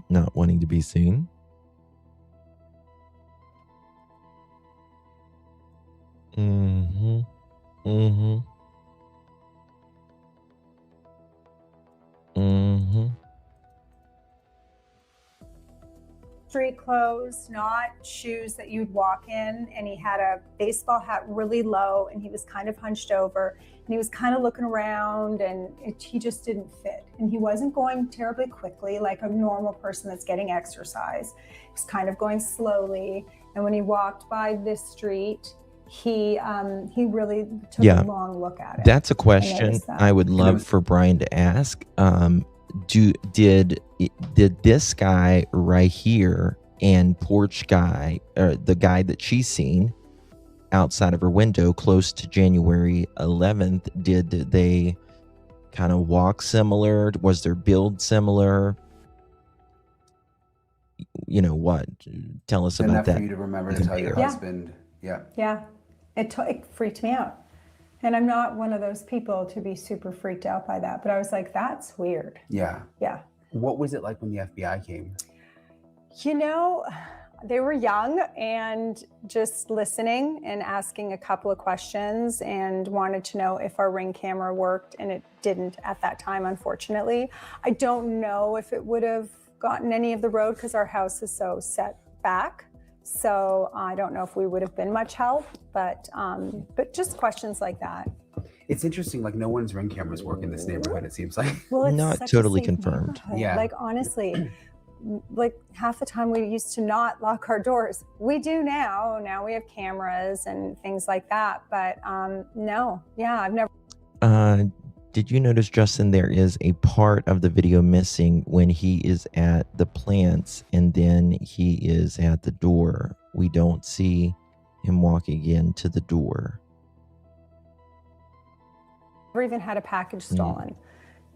Not wanting to be seen. Street clothes, not shoes that you'd walk in, and he had a baseball hat really low, and he was kind of hunched over, and he was kind of looking around, and he just didn't fit. And he wasn't going terribly quickly like a normal person that's getting exercise. He was kind of going slowly, and when he walked by this street, he really took a long look at it. That's a question I would love for Brian to ask. Did this guy right here and porch guy, or the guy that she's seen outside of her window close to January 11th, did they kind of walk similar? Was their build similar? You know what? Tell us about that. For you to remember to tell your husband. Yeah. It freaked me out. And I'm not one of those people to be super freaked out by that. But I was like, that's weird. Yeah. Yeah. What was it like when the FBI came? They were young and just listening and asking a couple of questions and wanted to know if our Ring camera worked. And it didn't at that time, unfortunately. I don't know if it would have gotten any of the road because our house is so set back. So I don't know if we would have been much help, but just questions like that. It's interesting, like no one's Ring cameras work in this neighborhood, it seems like. Well, it's not such totally a safe confirmed. Yeah. Like honestly, like half the time we used to not lock our doors. We do now. Now we have cameras and things like that. But no, yeah, I've never. Did you notice, Justin, there is a part of the video missing when he is at the plants and then he is at the door. We don't see him walking into the door. Never even had a package stolen.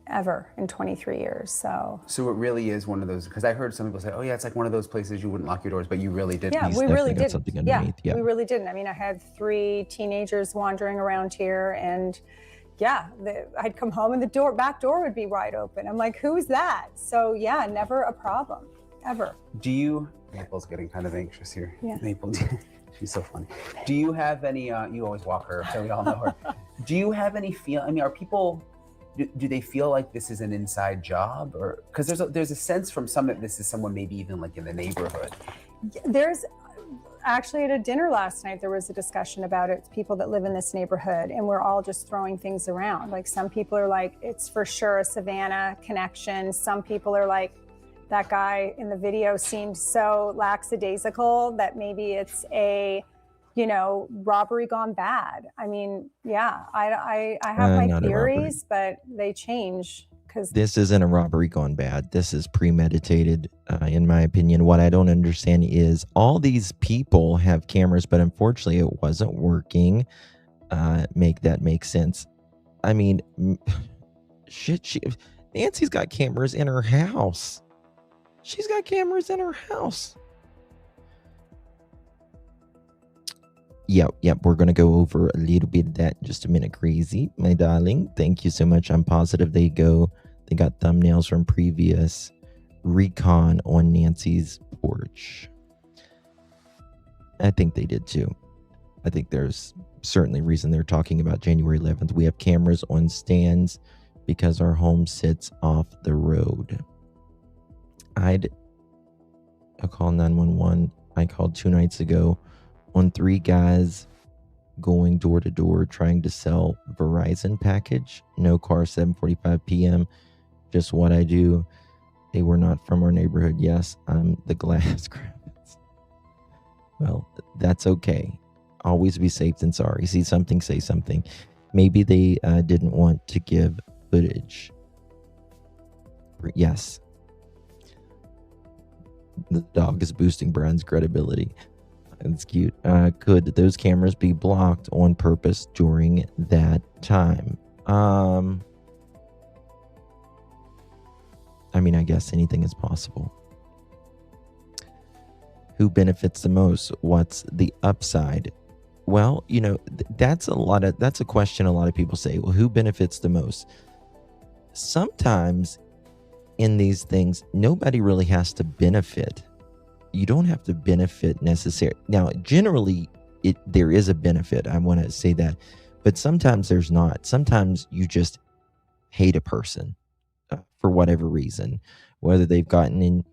ever in 23 years. So it really is one of those, because I heard some people say, oh yeah, it's like one of those places you wouldn't lock your doors, but you really didn't. yeah, He's we really definitely got didn't. something underneath, yeah. We really didn't. I mean, I had 3 teenagers wandering around here, and yeah, I'd come home and the back door would be wide open. I'm like, who's that? So yeah, never a problem, ever. Do you, Maple's getting kind of anxious here. Yeah. Maple, she's so funny. Do you have any, you always walk her, so we all know her. Do you have any I mean, are people, do they feel like this is an inside job? Or, because there's a sense from some that this is someone maybe even like in the neighborhood. There's actually, at a dinner last night, there was a discussion about it. It's people that live in this neighborhood, and we're all just throwing things around. Like, some people are like, it's for sure a Savannah connection. Some people are like, that guy in the video seemed so lackadaisical that maybe it's a, you know, robbery gone bad. I mean, yeah, I have my theories, but they change. This isn't a robbery gone bad. This is premeditated, in my opinion. What I don't understand is all these people have cameras, but unfortunately it wasn't working. Make that make sense. I mean, shit, Nancy's got cameras in her house. She's got cameras in her house. Yep, we're going to go over a little bit of that in just a minute. Crazy, my darling. Thank you so much. I'm positive they got thumbnails from previous recon on Nancy's porch. I think they did too. I think there's certainly reason they're talking about January 11th. We have cameras on stands because our home sits off the road. I'll call 911. I called 2 nights ago on 3 guys going door to door trying to sell Verizon package. No car, 7:45 p.m. Just what I do. They were not from our neighborhood. Yes, I'm the glass Kravitz. Well, that's okay. Always be safe than sorry. See something, say something. Maybe they didn't want to give footage. Yes. The dog is boosting Brian's credibility. It's cute. Could those cameras be blocked on purpose during that time? I mean, I guess anything is possible. Who benefits the most? What's the upside? Well, you know, that's a question a lot of people say. Well, who benefits the most? Sometimes in these things, nobody really has to benefit. You don't have to benefit necessarily. Now, generally, there is a benefit. I want to say that. But sometimes there's not. Sometimes you just hate a person for whatever reason. Whether they've gotten in,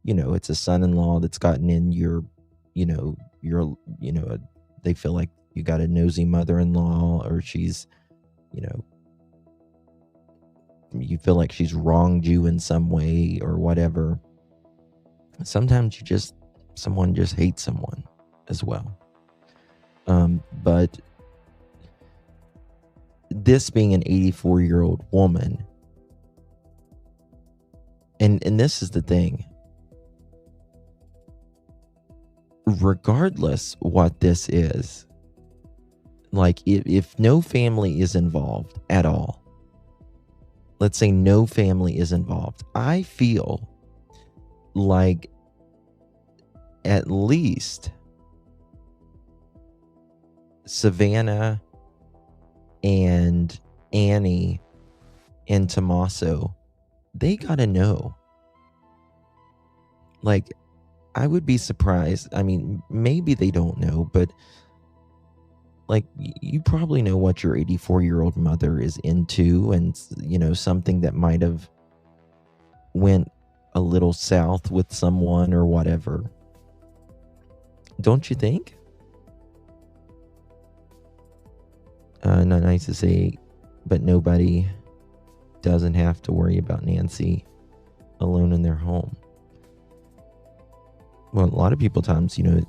you know, it's a son-in-law that's gotten in they feel like you got a nosy mother-in-law, or she's, you know, you feel like she's wronged you in some way or whatever. Sometimes someone just hates someone as well. But this being an 84-year-old woman, and this is the thing, regardless what this is, like if no family is involved at all, let's say no family is involved, I feel like at least Savannah and Annie and Tommaso, they gotta know. Like, I would be surprised. I mean, maybe they don't know, but like, you probably know what your 84-year-old mother is into, and, you know, something that might have went a little south with someone or whatever. Don't you think? Not nice to say, but nobody doesn't have to worry about Nancy alone in their home. Well, a lot of people times, you know,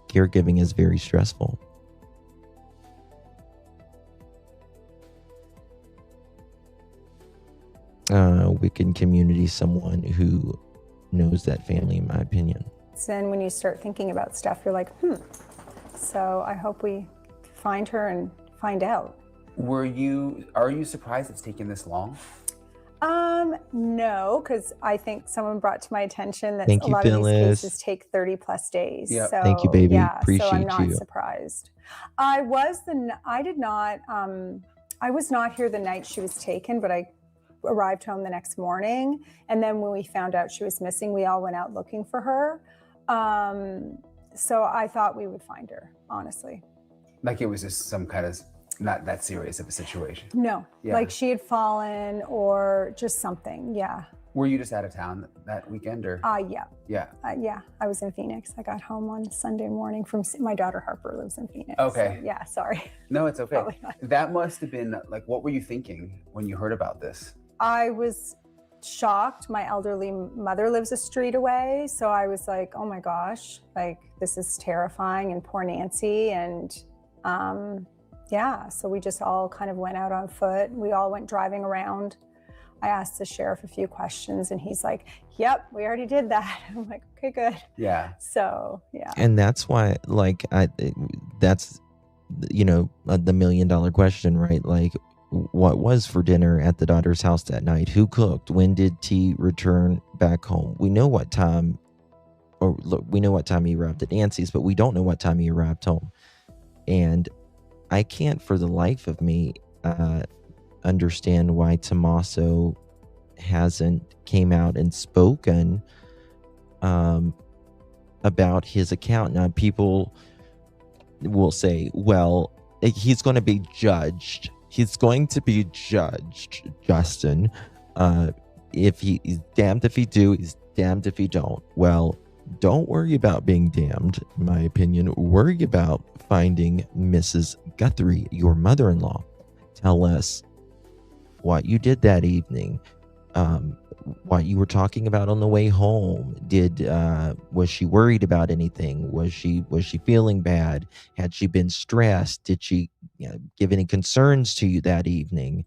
caregiving is very stressful. Wiccan community, someone who knows that family, in my opinion. Then when you start thinking about stuff, you're like, So I hope we find her and find out. Are you surprised it's taken this long? No, because I think someone brought to my attention that Thank a you, lot of these Phyllis. cases take 30+ days. Yep. So Thank you, baby. yeah, so Appreciate I'm not you. surprised. I was not here the night she was taken, but I arrived home the next morning. And then when we found out she was missing, we all went out looking for her. So I thought we would find her, honestly. Like it was just some kind of not that serious of a situation. No, Yeah. like she had fallen or just something. Yeah. Were you just out of town that weekend or? Yeah. Yeah. Yeah, I was in Phoenix. I got home on Sunday morning from my daughter Harper lives in Phoenix. Okay. So, yeah, sorry. No, it's okay. Probably not. That must have been like, what were you thinking when you heard about this? I was shocked. My elderly mother lives a street away. So I was like, oh my gosh, like this is terrifying, and poor Nancy. And yeah, so we just all kind of went out on foot. We all went driving around. I asked the sheriff a few questions and he's like, yep, we already did that. I'm like, okay, good. Yeah. So, yeah. And that's why, like, that's, you know, the $1 million question, right? Like, what was for dinner at the daughter's house that night? Who cooked? When did T return back home? We know what time, or look, we know what time he arrived at Nancy's, but we don't know what time he arrived home. And I can't for the life of me understand why Tommaso hasn't came out and spoken about his account. Now, people will say, well, he's going to be judged. He's going to be judged, Justin. If he's damned if he do, he's damned if he don't. Well, don't worry about being damned, in my opinion. Worry about finding Mrs. Guthrie, your mother-in-law. Tell us what you did that evening, what you were talking about on the way home. Was she worried about anything? Was she feeling bad? Had she been stressed? Did she give any concerns to you that evening?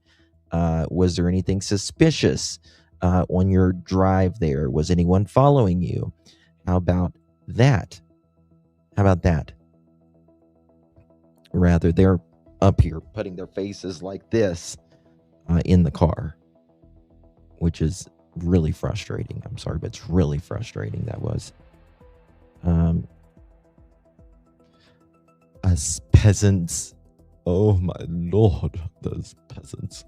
Was there anything suspicious on your drive there? Was anyone following you? How about that? Rather, they're up here putting their faces like this in the car, which is really frustrating. I'm sorry, but it's really frustrating. That was us peasants. Oh my lord, those peasants.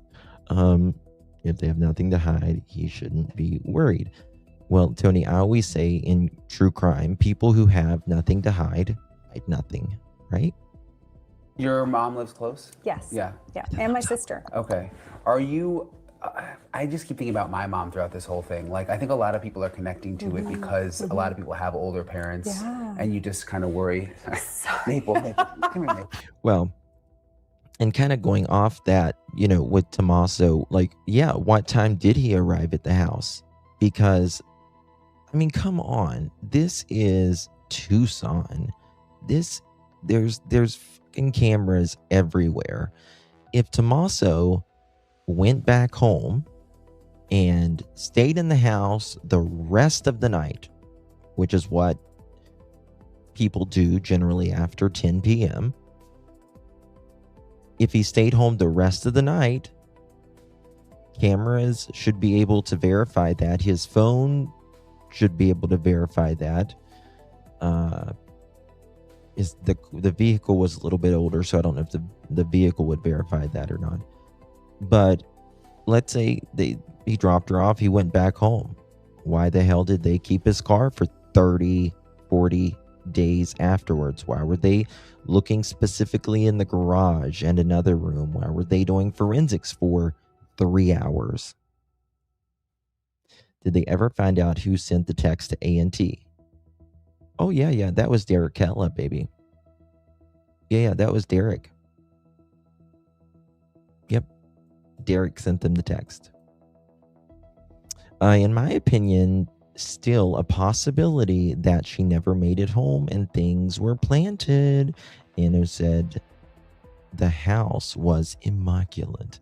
If they have nothing to hide, he shouldn't be worried. Well, Tony, I always say in true crime, people who have nothing to hide nothing, right? Your mom lives close? Yes. Yeah. Yeah. And my sister. Okay. Are you, I just keep thinking about my mom throughout this whole thing. Like, I think a lot of people are connecting to it because a lot of people have older parents and you just kind of worry. Maple, come here, Maple. Well, and kind of going off that, with Tommaso, like, yeah, what time did he arrive at the house? Because, I mean, come on. This is Tucson. There's fucking cameras everywhere. If Tommaso went back home and stayed in the house the rest of the night, which is what people do generally after 10 p.m., if he stayed home the rest of the night, cameras should be able to verify that. His phone should be able to verify that. Is the vehicle was a little bit older, so I don't know if the vehicle would verify that or not. But let's say he dropped her off, he went back home. Why the hell did they keep his car for 30, 40 days afterwards? Why were they looking specifically in the garage and another room? Why were they doing forensics for 3 hours? Did they ever find out who sent the text to A&T? Oh, yeah, that was Derek Kella, baby. Yeah, that was Derek. Yep, Derek sent them the text. In my opinion, still a possibility that she never made it home and things were planted. Anno said the house was immaculate.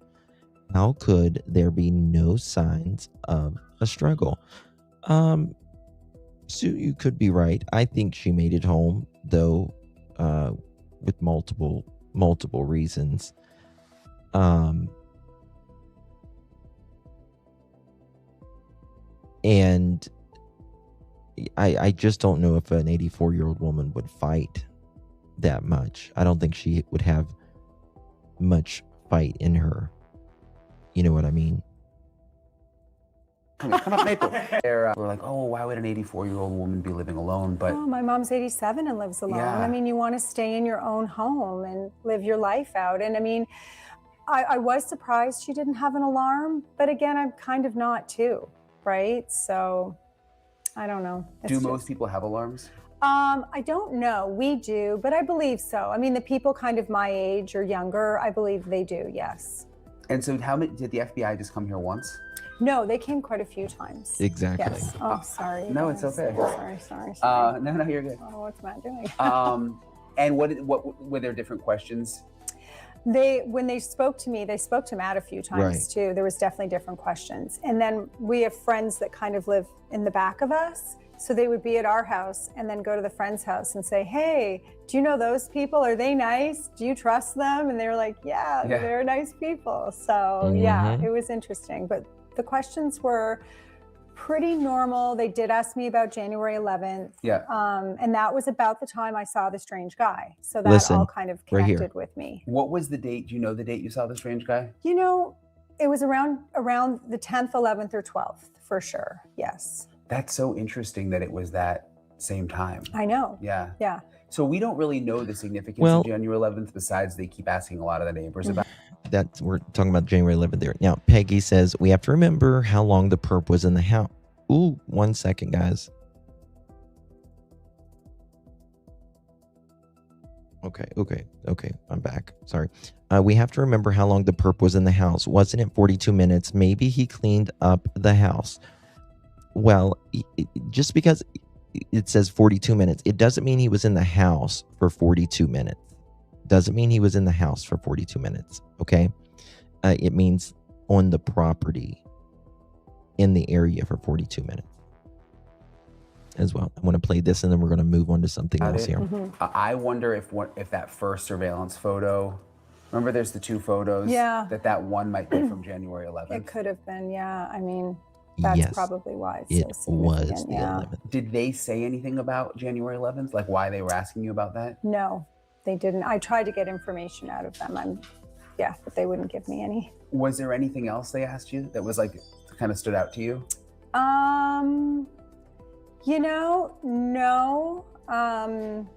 How could there be no signs of a struggle? Sue, you could be right. I think she made it home, though, with multiple reasons. And I just don't know if an 84-year-old woman would fight that much. I don't think she would have much fight in her. You know what I mean? Come up, Maple. We're like, oh, why would an 84-year-old woman be living alone? But Oh, my mom's 87 and lives alone. Yeah. I mean, you want to stay in your own home and live your life out. And I mean, I was surprised she didn't have an alarm, but again, I'm kind of not too, right? So I don't know. It's do just- most people have alarms? I don't know. We do, but I believe so. I mean, the people kind of my age or younger, I believe they do, yes. And so how many, did the FBI just come here once? No, they came quite a few times. Exactly. Yes. Oh, sorry. No, it's guys. okay. Sorry. No, you're good. Oh, what's Matt doing? And what were there different questions? When they spoke to me, they spoke to Matt a few times Right. too. There was definitely different questions. And then we have friends that kind of live in the back of us. So they would be at our house and then go to the friend's house and say, hey, do you know those people? Are they nice? Do you trust them? And they were like, yeah. They're nice people. So yeah, it was interesting. But the questions were pretty normal. They did ask me about January 11th. Yeah. And that was about the time I saw the strange guy. So that Listen, all kind of right here. connected with me. What was the date? Do you know the date you saw the strange guy? You know, it was around the 10th, 11th, or 12th for sure. Yes. That's so interesting that it was that same time. I know. Yeah. Yeah. So we don't really know the significance Well- of January 11th besides they keep asking a lot of the neighbors about. That we're talking about January 11th there. Now, Peggy says we have to remember how long the perp was in the house. Ooh, 1 second, guys. Okay. I'm back. Sorry. We have to remember how long the perp was in the house. Wasn't it 42 minutes? Maybe he cleaned up the house. Well, just because it says 42 minutes, it doesn't mean he was in the house for 42 minutes. Doesn't mean he was in the house for 42 minutes. Okay. It means on the property in the area for 42 minutes as well. I want to play this and then we're going to move on to something else here. I wonder if that first surveillance photo, remember there's the two photos? Yeah. That one might be from January 11th. It could have been. Yeah. I mean, that's Yes, probably why it it's so was significant. the Yeah. 11th. Did they say anything about January 11th? Like why they were asking you about that? No, they didn't. I tried to get information out of them. But they wouldn't give me any. Was there anything else they asked you that was like kind of stood out to you? You know, no.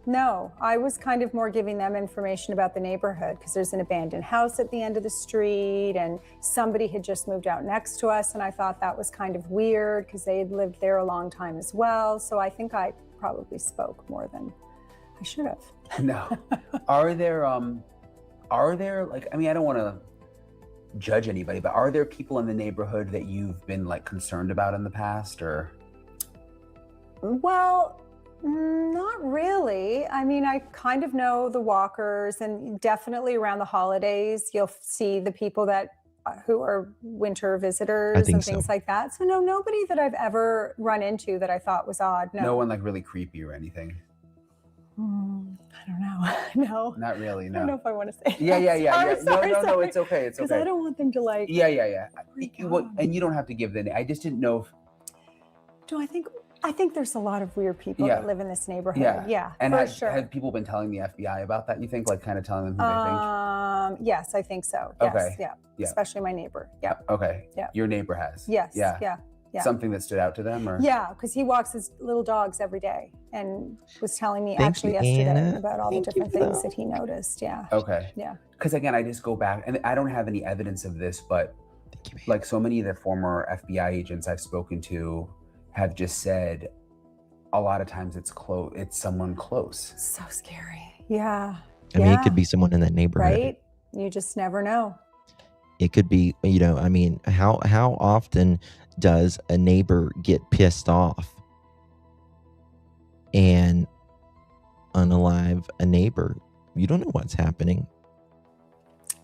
No, I was kind of more giving them information about the neighborhood because there's an abandoned house at the end of the street and somebody had just moved out next to us. And I thought that was kind of weird because they had lived there a long time as well. So I think I probably spoke more than I should have. No. Are there like, I mean, I don't want to judge anybody, but are there people in the neighborhood that you've been like concerned about in the past or? Well, not really. I mean, I kind of know the walkers and definitely around the holidays, you'll see the people that who are winter visitors think and things so. like that. So no, nobody that I've ever run into that I thought was odd. No. No one like really creepy or anything? I don't know. No. Not really, I don't know no. if I want to say. Yeah. Sorry, No, it's okay. It's Because okay. I don't want them to like. Yeah. freak Well, out. and you don't have to give the name. I just didn't know if, I think there's a lot of weird people Yeah. that live in this neighborhood. yeah. Yeah, And for have, sure. have people been telling the FBI about that, you think? Like kind of telling them who they think? Yes, I think so. Yes, Okay. yeah. Yeah. Especially my neighbor. Yeah. Okay. Yeah. Your neighbor has? Yes. Yeah. Yeah. Something that stood out to them or? Yeah, because he walks his little dogs every day and was telling me Thank actually you, yesterday Anna. about all the Thank you different for things that. that he noticed. Yeah. Okay. Yeah. Because again, I just go back, and I don't have any evidence of this, but Thank you, man. like so many of the former FBI agents I've spoken to have just said, a lot of times it's someone close. So scary. Yeah. I mean, it could be someone in that neighborhood. Right? You just never know. It could be, I mean, how often does a neighbor get pissed off and unalive a neighbor? You don't know what's happening.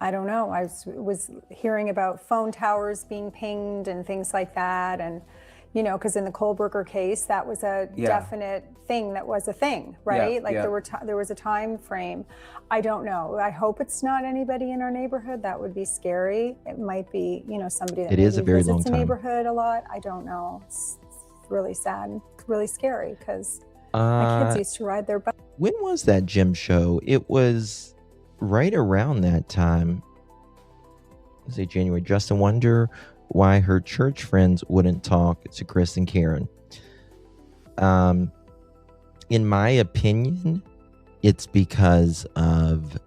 I don't know. I was hearing about phone towers being pinged and things like that. And, because in the Kohlberger case, that was a definite thing that was a thing, right? There was a time frame. I don't know. I hope it's not anybody in our neighborhood. That would be scary. It might be, somebody that It is a maybe very visits long the time. neighborhood a lot. I don't know. It's really sad, really scary, because my kids used to ride their bike. When was that gym show? It was right around that time. Let's say January. Justin, wonder why her church friends wouldn't talk to Chris and Karen. In my opinion, it's because of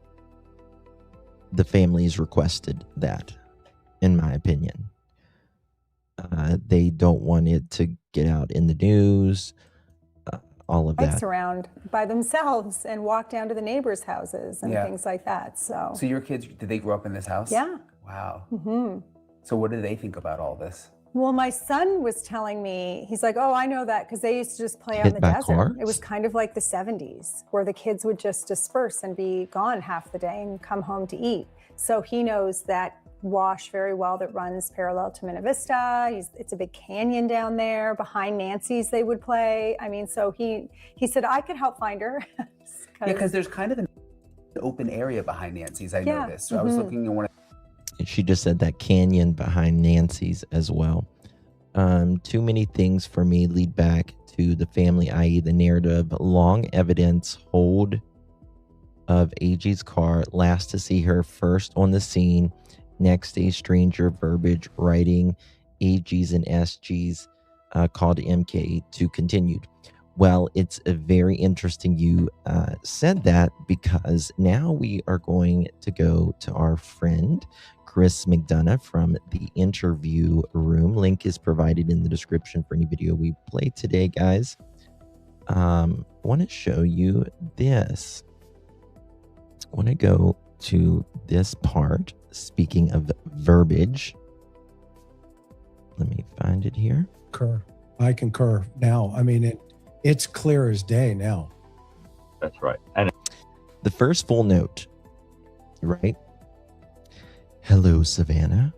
the families requested that, in my opinion. They don't want it to get out in the news, all of Bikes that. around by themselves and walk down to the neighbors' houses and Yeah. things like that. So your kids, did they grow up in this house? yeah. Wow. Hmm. So what do they think about all this? Well, my son was telling me, he's like, oh, I know that, because they used to just play out in Hit the by desert. cars? It was kind of like the 70s, where the kids would just disperse and be gone half the day and come home to eat. So he knows that wash very well that runs parallel to Minna Vista. It's a big canyon down there. Behind Nancy's they would play. I mean, so he said I could help find her. Yeah, because there's kind of an open area behind Nancy's, I Yeah. noticed. So I was looking at one of She just said that canyon behind Nancy's as well. Too many things for me lead back to the family, i.e. the narrative. Long evidence hold of AG's car. Last to see her first on the scene. Next day, stranger verbiage writing AG's and SG's called MK2 continued. Well, it's a very interesting you said that, because now we are going to go to our friend Chris McDonough from the interview room. Link is provided in the description for any video we play today, guys. I want to show you this. I want to go to this part. Speaking of verbiage, let me find it here. I concur now. I mean, it's clear as day now. That's right. And The first full note, right? Hello, Savannah.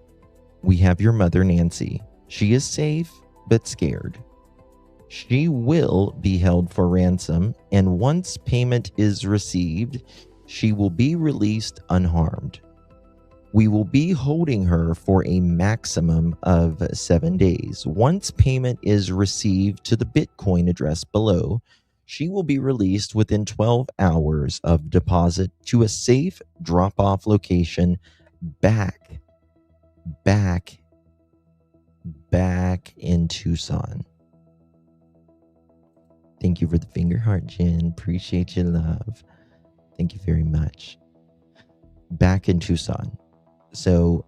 We have your mother, Nancy. She is safe, but scared. She will be held for ransom, and once payment is received, she will be released unharmed. We will be holding her for a maximum of 7 days. Once payment is received to the Bitcoin address below, she will be released within 12 hours of deposit to a safe drop-off location back in Tucson. Thank you for the finger heart, Jen. Appreciate your love. Thank you very much. Back in Tucson. So,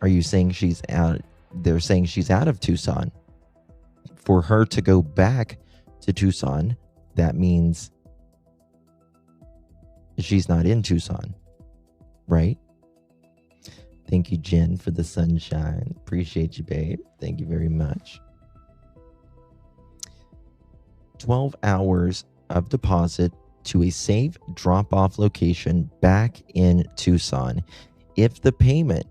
are you saying she's out? They're saying she's out of Tucson. For her to go back to Tucson, that means she's not in Tucson, right? Thank you, Jen, for the sunshine. Appreciate you, babe. Thank you very much. 12 hours of deposit to a safe drop-off location back in Tucson. If the payment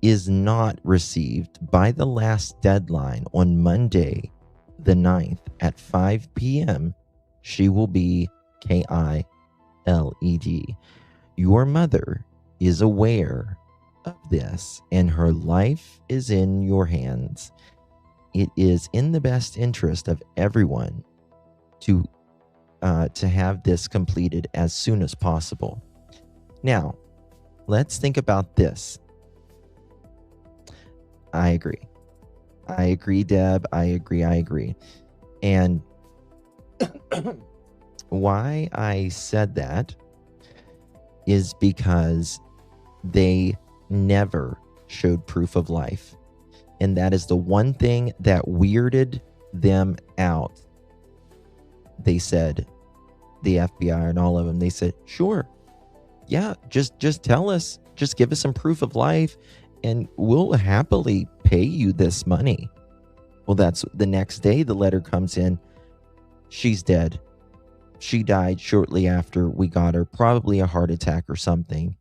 is not received by the last deadline on Monday, the 9th at 5 p.m., she will be KILED. Your mother is aware of this, and her life is in your hands. It is in the best interest of everyone to have this completed as soon as possible. Now, let's think about this. I agree, Deb. I agree. And why I said that is because they never showed proof of life. And that is the one thing that weirded them out. They said, the FBI and all of them, they said, sure, yeah, just tell us, just give us some proof of life and we'll happily pay you this money. Well, that's the next day the letter comes in. She's dead. She died shortly after we got her, probably a heart attack or something.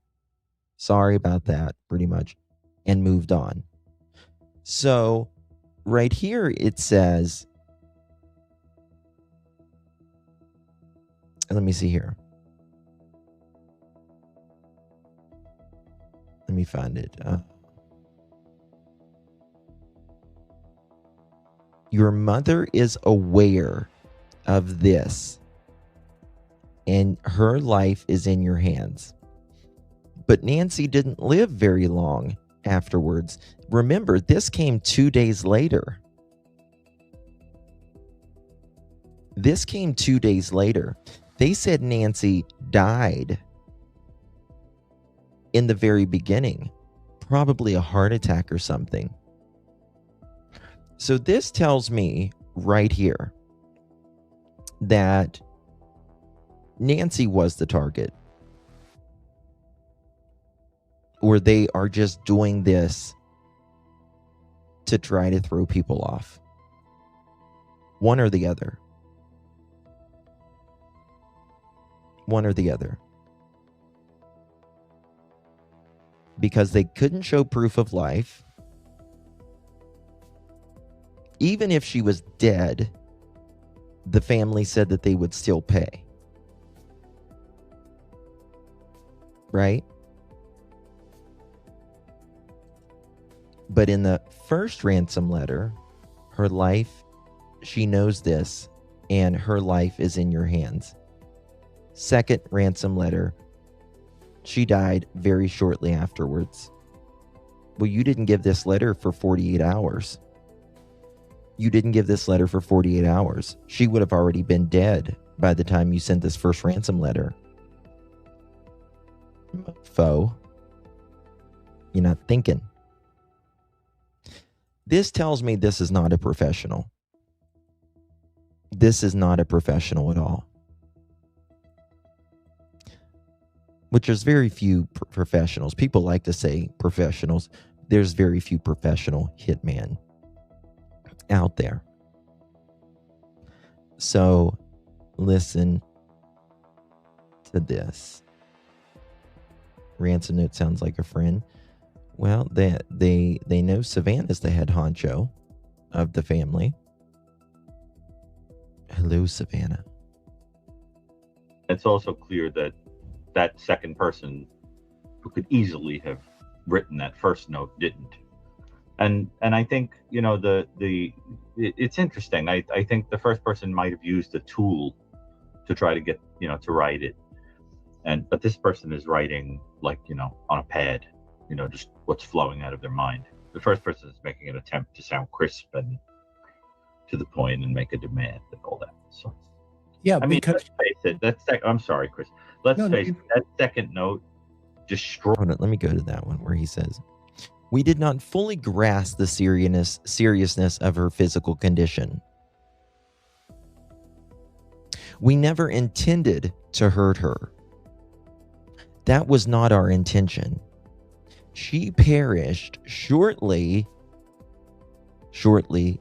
Sorry about that, pretty much, and moved on. So right here it says, let me see here. Let me find it. Your mother is aware of this, and her life is in your hands. But Nancy didn't live very long afterwards. Remember, this came 2 days later. This came 2 days later. They said Nancy died in the very beginning, probably a heart attack or something. So this tells me right here that Nancy was the target, or they are just doing this to try to throw people off. One or the other. One or the other. Because they couldn't show proof of life. Even if she was dead, the family said that they would still pay. Right? But in the first ransom letter, her life, she knows this, and her life is in your hands. Second ransom letter, she died very shortly afterwards. Well, you didn't give this letter for 48 hours. You didn't give this letter for 48 hours. She would have already been dead by the time you sent this first ransom letter. Mofo. You're not thinking. This tells me this is not a professional. This is not a professional at all. Which there's very few professionals. People like to say professionals. There's very few professional hitmen out there. So listen to this. Ransom note sounds like a friend. Well, they know Savannah's the head honcho of the family. Hello, Savannah. It's also clear that that second person who could easily have written that first note didn't. And I think, you know, it's interesting. I think the first person might have used a tool to try to get, you know, to write it. But this person is writing, like, you know, on a pad, you know, just what's flowing out of their mind. The first person is making an attempt to sound crisp and to the point and make a demand and all that. So, yeah, I mean, because let's face it. I'm sorry, Chris. Let's face it. That second note destroyed. Hold on, let me go to that one where he says, "We did not fully grasp the seriousness of her physical condition. We never intended to hurt her. That was not our intention. She perished shortly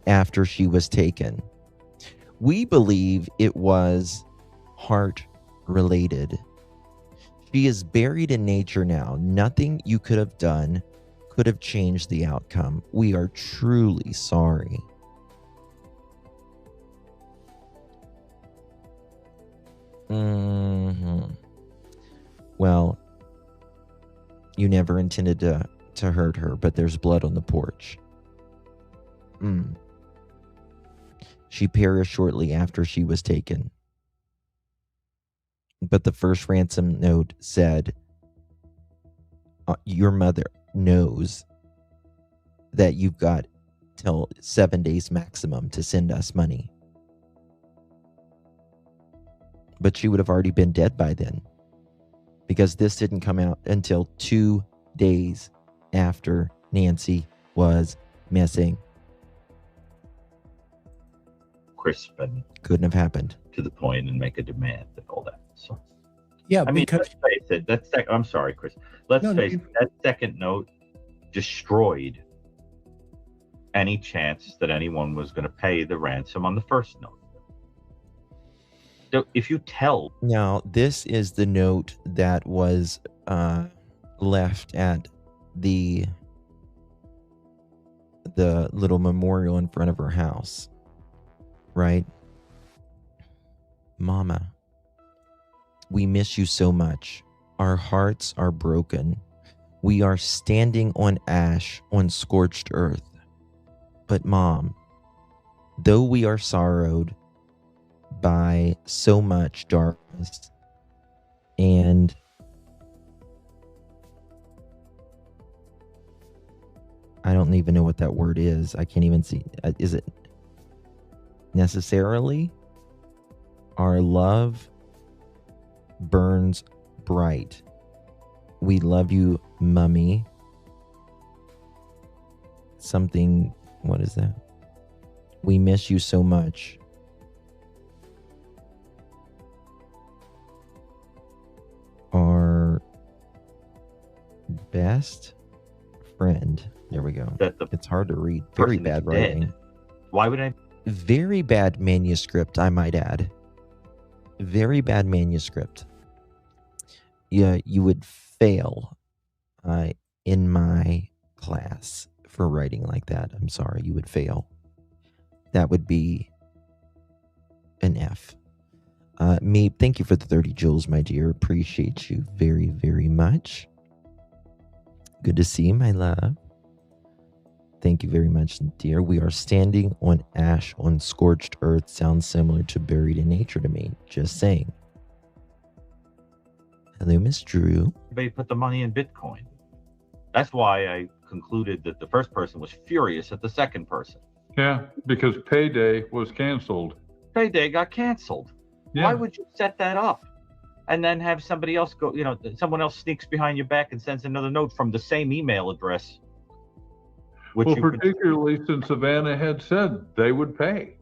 after she was taken. We believe it was heart-related. She is buried in nature now. Nothing you could have done could have changed the outcome. We are truly sorry." Well, you never intended to hurt her, but there's blood on the porch. She perished shortly after she was taken. But the first ransom note said, your mother knows that you've got till 7 days maximum to send us money. But she would have already been dead by then, because this didn't come out until 2 days after Nancy was missing. Crisp and couldn't have happened. To the point and make a demand and all that. So, yeah, I mean, let's face it. I'm sorry, Chris. Let's face it. That second note destroyed any chance that anyone was going to pay the ransom on the first note. So if you tell... Now, this is the note that was left at the little memorial in front of her house, right? "Mama, we miss you so much. Our hearts are broken. We are standing on ash on scorched earth. But Mom, Though we are sorrowed by so much darkness and I don't even know what that word is. I can't even see. Is it necessarily? Our love burns bright. We love you, Mummy. Something, what is that? We miss you so much. Our best friend. There we go. It's hard to read. Very bad writing. Why would I? Very bad manuscript, I might add. Very bad manuscript. Yeah, you would fail in my class for writing like that. I'm sorry, you would fail. That would be an F. Me, thank you for the 30 joules, my dear. Appreciate you very, very much. Good to see you, my love. Thank you very much, dear. We are standing on ash on scorched earth. Sounds similar to buried in nature to me. Just saying. Hello, Miss Drew. Everybody put the money in Bitcoin. That's why I concluded that the first person was furious at the second person. Yeah, because payday was canceled. Payday got canceled. Yeah. Why would you set that up and then have somebody else go, someone else sneaks behind your back and sends another note from the same email address? Well, particularly since Savannah had said they would pay.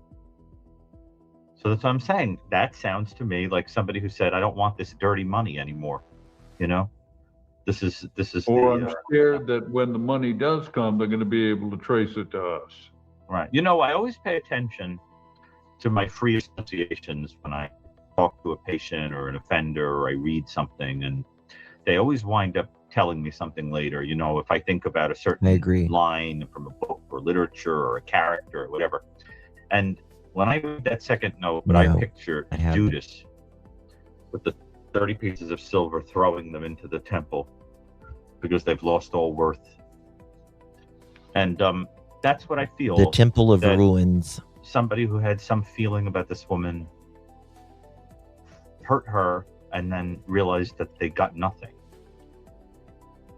So that's what I'm saying. That sounds to me like somebody who said, I don't want this dirty money anymore. This is. Or I'm scared that when the money does come, they're going to be able to trace it to us. Right. I always pay attention to my free associations when I talk to a patient or an offender or I read something, and they always wind up telling me something later. If I think about a certain line from a book or literature or a character or whatever. And when I read that second note, I picture Judas with the 30 pieces of silver throwing them into the temple because they've lost all worth. And that's what I feel. The Temple of Ruins. Somebody who had some feeling about this woman hurt her and then realized that they got nothing.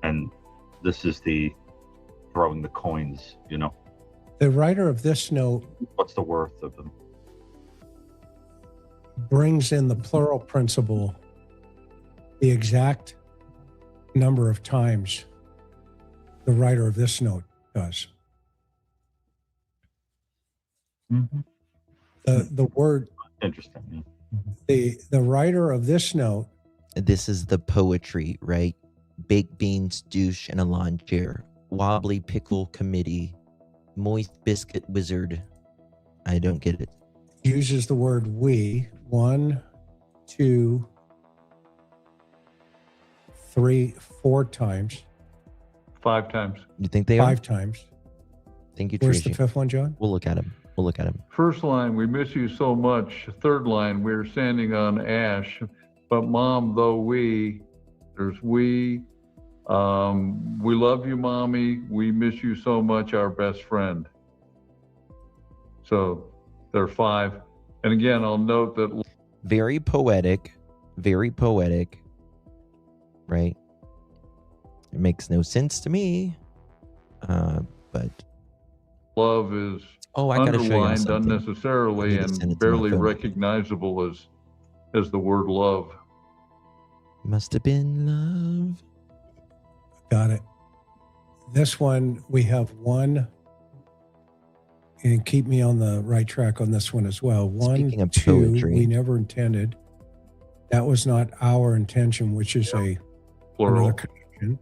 And this is the throwing the coins, The writer of this note, what's the worth of them? Brings in the plural principle the exact number of times the writer of this note does. Mm-hmm. The word interesting. The writer of this note. This is the poetry, right? Baked beans, douche, and a lawn chair. Wobbly pickle committee. Moist biscuit wizard. I don't get it. Uses the word we 1, 2, 3, 4 times. 5 times. You think they 5 are? times. Thank you, Where's Tracy. the 5th one, John? We'll look at him. First line, we miss you so much. Third line, we're standing on ash. But Mom, there's we love you, Mommy. We miss you so much, our best friend. So there are 5. And again, I'll note that. Very poetic, right? It makes no sense to me, but. Love is underlined unnecessarily and barely recognizable as the word love. Must have been love. Got it. This one, we have 1, and keep me on the right track on this one as well. 1, 2, poetry. We never intended. That was not our intention, which is a plural.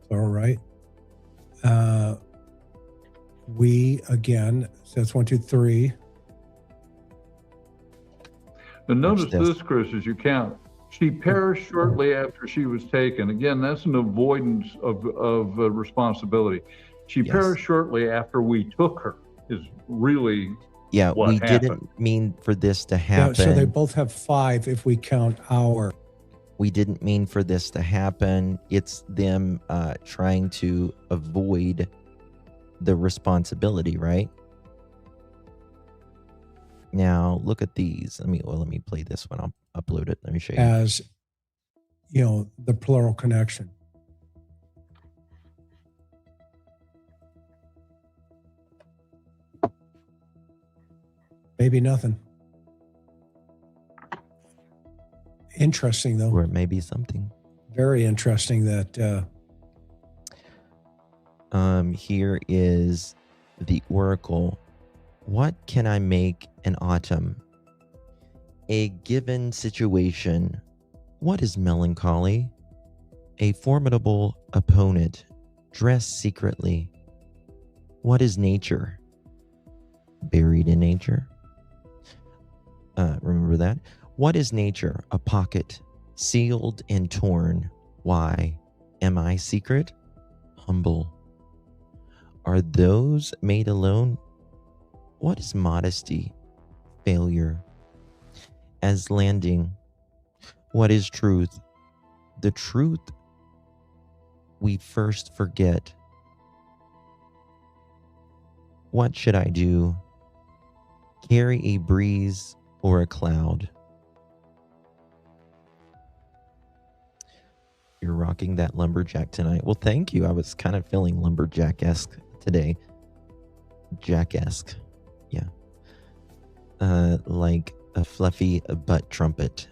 All right. We again, so that's 1, 2, 3. Now notice this, Chris, as you count. She perished shortly after she was taken. Again, that's an avoidance of responsibility. She perished shortly after we took her, is really what we happened. Didn't mean for this to happen. So they both have 5 if we count our. We didn't mean for this to happen. It's them trying to avoid the responsibility, right? Now look at these. Let me play this one. I'll upload it. Let me show you. As the plural connection. Maybe nothing. Interesting though. Or it may be something. Very interesting that here is the oracle. What can I make an autumn? A given situation. What is melancholy? A formidable opponent, dressed secretly. What is nature? Buried in nature. Remember that? What is nature? A pocket, sealed and torn. Why? Am I secret? Humble. Are those made alone? What is modesty? Failure. As landing. What is truth? The truth we first forget. What should I do? Carry a breeze or a cloud? You're rocking that lumberjack tonight. Well, thank you. I was kind of feeling lumberjack-esque today. Jack-esque. Yeah. Like a fluffy butt trumpet.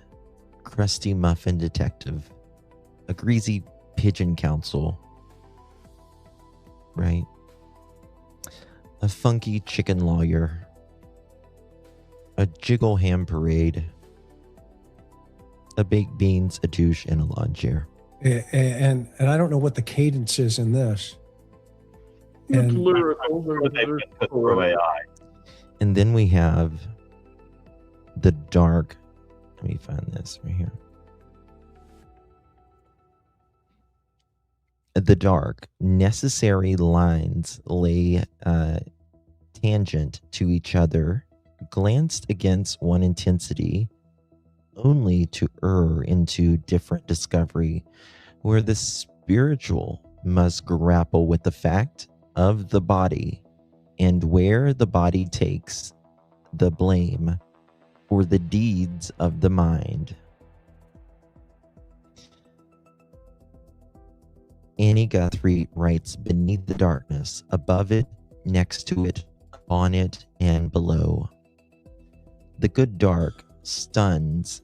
Crusty muffin detective. A greasy pigeon counsel. Right? A funky chicken lawyer. A jiggle ham parade. A baked beans, a douche, and a lawn chair. And I don't know what the cadence is in this. It's lyrical. And then we have the dark. Let me find this right here. The dark. Necessary lines lay tangent to each other, glanced against one intensity, only to err into different discovery, where the spiritual must grapple with the fact of the body, and where the body takes the blame for the deeds of the mind. Annie Guthrie writes, beneath the darkness, above it, next to it, on it, and below. The good dark stuns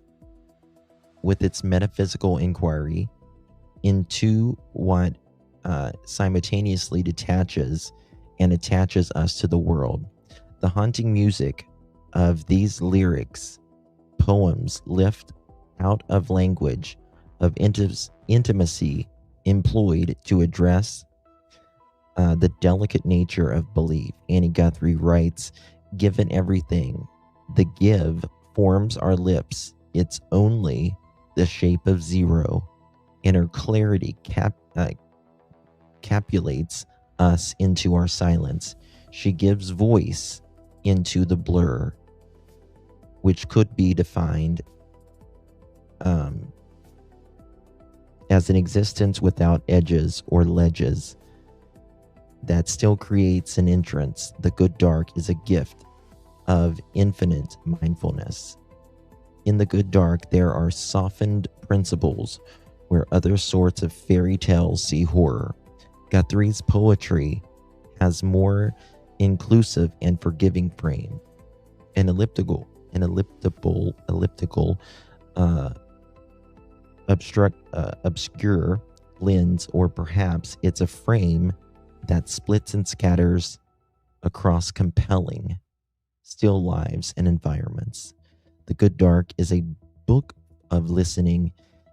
with its metaphysical inquiry into what simultaneously detaches and attaches us to the world. The haunting music of these lyrics, poems lift out of language of intimacy employed to address the delicate nature of belief. Annie Guthrie writes, given everything, the give forms our lips. It's only the shape of zero, and her clarity capulates us into our silence. She gives voice into the blur, which could be defined as an existence without edges or ledges that still creates an entrance. The good dark is a gift of infinite mindfulness. In the good dark, there are softened principles where other sorts of fairy tales see horror. Guthrie's poetry has more inclusive and forgiving frame. An elliptical, obscure lens, or perhaps it's a frame that splits and scatters across compelling still lives and environments. The Good Dark is a book of listening.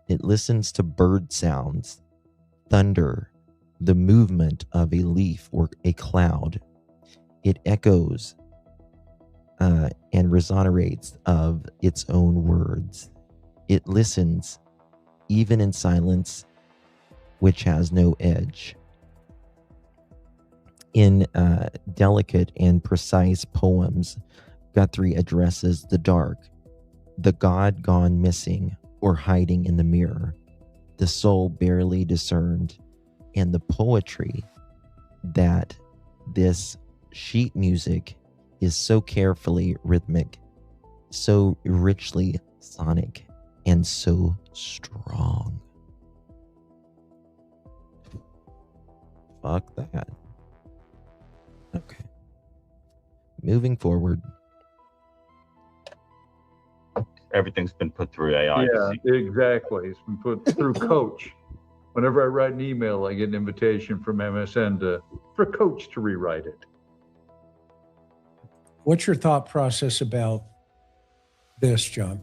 It listens to bird sounds, thunder, the movement of a leaf or a cloud. It echoes and resonates of its own words. It listens even in silence, which has no edge. In delicate and precise poems, Guthrie addresses the dark, the God gone missing or hiding in the mirror, the soul barely discerned, and the poetry that this sheet music is so carefully rhythmic so richly sonic and so strong. Fuck that. Okay. Moving forward. Everything's been put through AI. Yeah, exactly. It's been put through Coach. Whenever I write an email, I get an invitation from MSN for Coach to rewrite it. What's your thought process about this, John?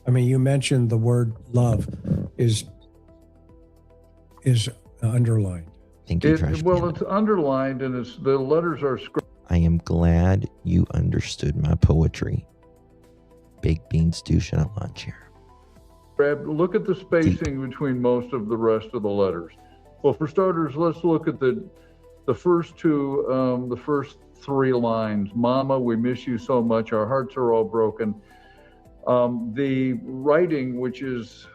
I mean, you mentioned the word love is underlined. Thank you, Well, it's underlined and the letters are scripted. I am glad you understood my poetry. Baked beans douche in a lawn chair. Look at the spacing between most of the rest of the letters. Well, for starters, let's look at the first two, the first three lines. Mama, we miss you so much. Our hearts are all broken. The writing, which is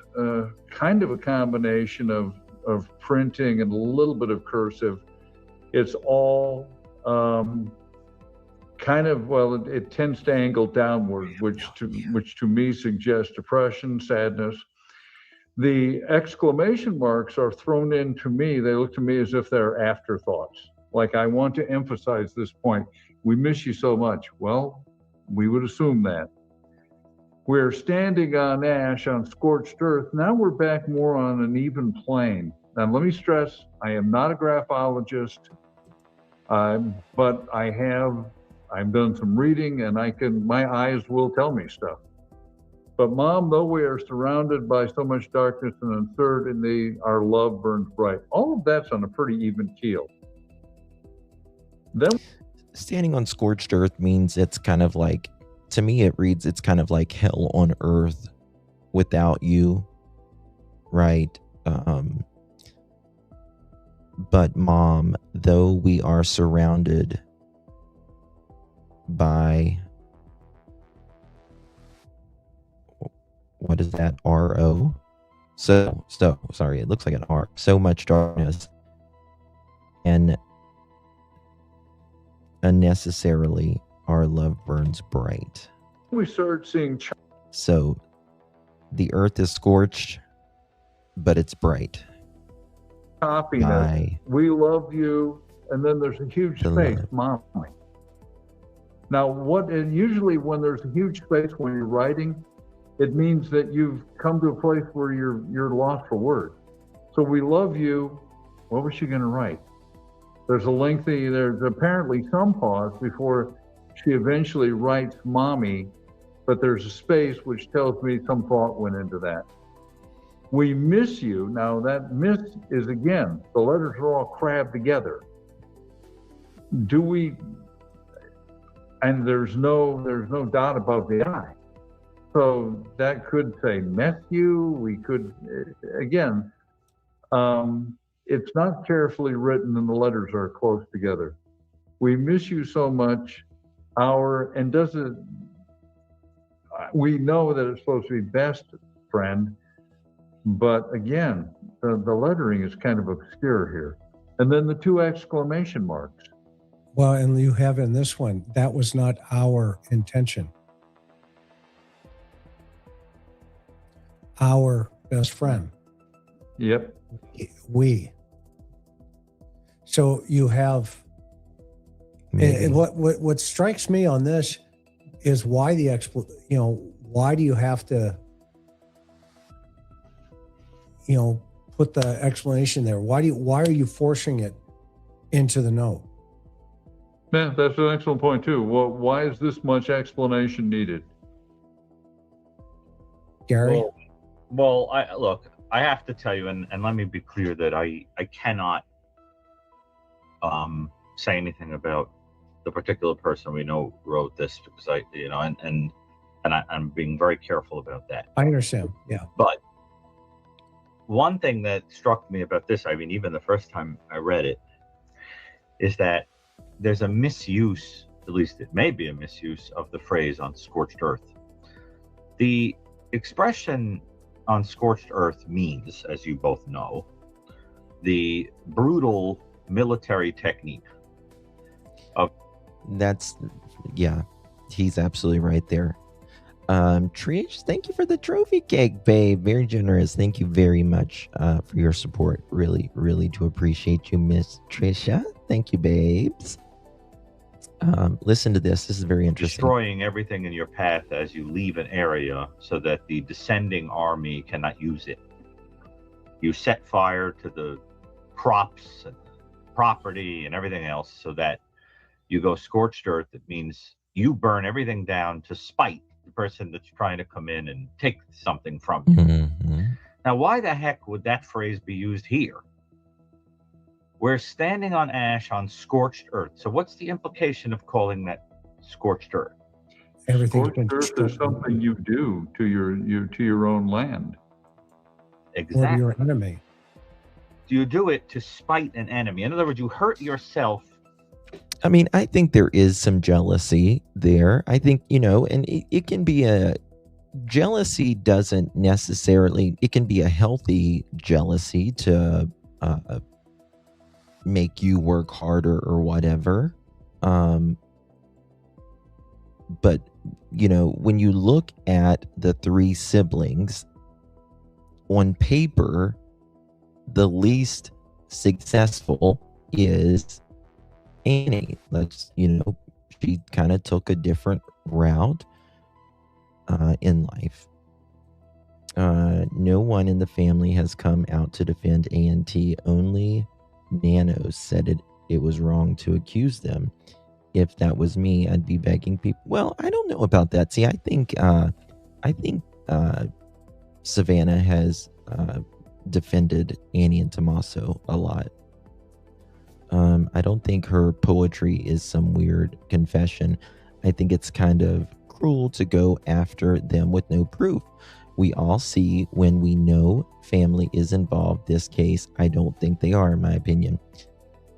kind of a combination of printing and a little bit of cursive, it's all kind of, well, it tends to angle downward, which to me suggests depression, sadness. The exclamation marks are thrown in to me. They look to me as if they're afterthoughts. Like, I want to emphasize this point. We miss you so much. Well, we would assume that. We're standing on ash, on scorched earth. Now we're back more on an even plane. Now, let me stress, I am not a graphologist, but I've done some reading and my eyes will tell me stuff. But Mom, though we are surrounded by so much darkness and uncertainty, our love burns bright. All of that's on a pretty even keel. Then, standing on scorched earth means it's kind of like, to me it reads, it's kind of like hell on earth without you, right? But Mom, though we are surrounded by, what is that, R-O? So, sorry, it looks like an R. So much darkness. And unnecessarily, our love burns bright. we start seeing So, the earth is scorched, but it's bright. choppiness. We love you, and then there's a huge space, Mommy. Now, and usually when there's a huge space when you're writing, it means that you've come to a place where you're lost for words. So we love you. What was she going to write? There's apparently some pause before she eventually writes Mommy, but there's a space which tells me some thought went into that. We miss you. Now that miss is, again, the letters are all crabbed together. Do we, and there's no dot above the I. So that could say miss you. We could, again, it's not carefully written and the letters are close together. We miss you so much. We know that it's supposed to be best friend, but again, the lettering is kind of obscure here. And then the two exclamation marks. Well, and you have in this one, that was not our intention. Our best friend. Yep. We. So you have, and what strikes me on this is why why do you have to, put the explanation there? Why are you forcing it into the note? Yeah, that's an excellent point too. Well, why is this much explanation needed? Gary? Well, I have to tell you, and let me be clear that I cannot say anything about the particular person we know wrote this, because I'm being very careful about that. I understand. Yeah. But one thing that struck me about this, I mean, even the first time I read it, is that there's a misuse, at least it may be a misuse, of the phrase on scorched earth. The expression on scorched earth means, as you both know, the brutal military technique of. Yeah, he's absolutely right there. Trish, thank you for the trophy cake, babe. Very generous. Thank you very much for your support. Really, really do appreciate you, Miss Trisha. Thank you, babes. Listen to this. This is very interesting. Destroying everything in your path as you leave an area so that the descending army cannot use it. You set fire to the crops and property and everything else so that you go scorched earth. It means you burn everything down to spite the person that's trying to come in and take something from you. Mm-hmm. Now, why the heck would that phrase be used here? We're standing on ash on scorched earth. So what's the implication of calling that scorched earth? Everything's Scorched been earth destroyed. is something you do to your own land. Exactly. Or your enemy. You do it to spite an enemy. In other words, you hurt yourself. I mean, I think there is some jealousy there. I think, and it can be jealousy doesn't necessarily, it can be a healthy jealousy to make you work harder or whatever. But, when you look at the three siblings, on paper, the least successful is Annie. She kind of took a different route in life. No one in the family has come out to defend A&T. Only Nanos said it was wrong to accuse them. If that was me, I'd be begging people. Well, I don't know about that. See, I think Savannah has defended Annie and Tommaso a lot. I don't think her poetry is some weird confession. I think it's kind of cruel to go after them with no proof. We all see when we know family is involved. This case, I don't think they are, in my opinion.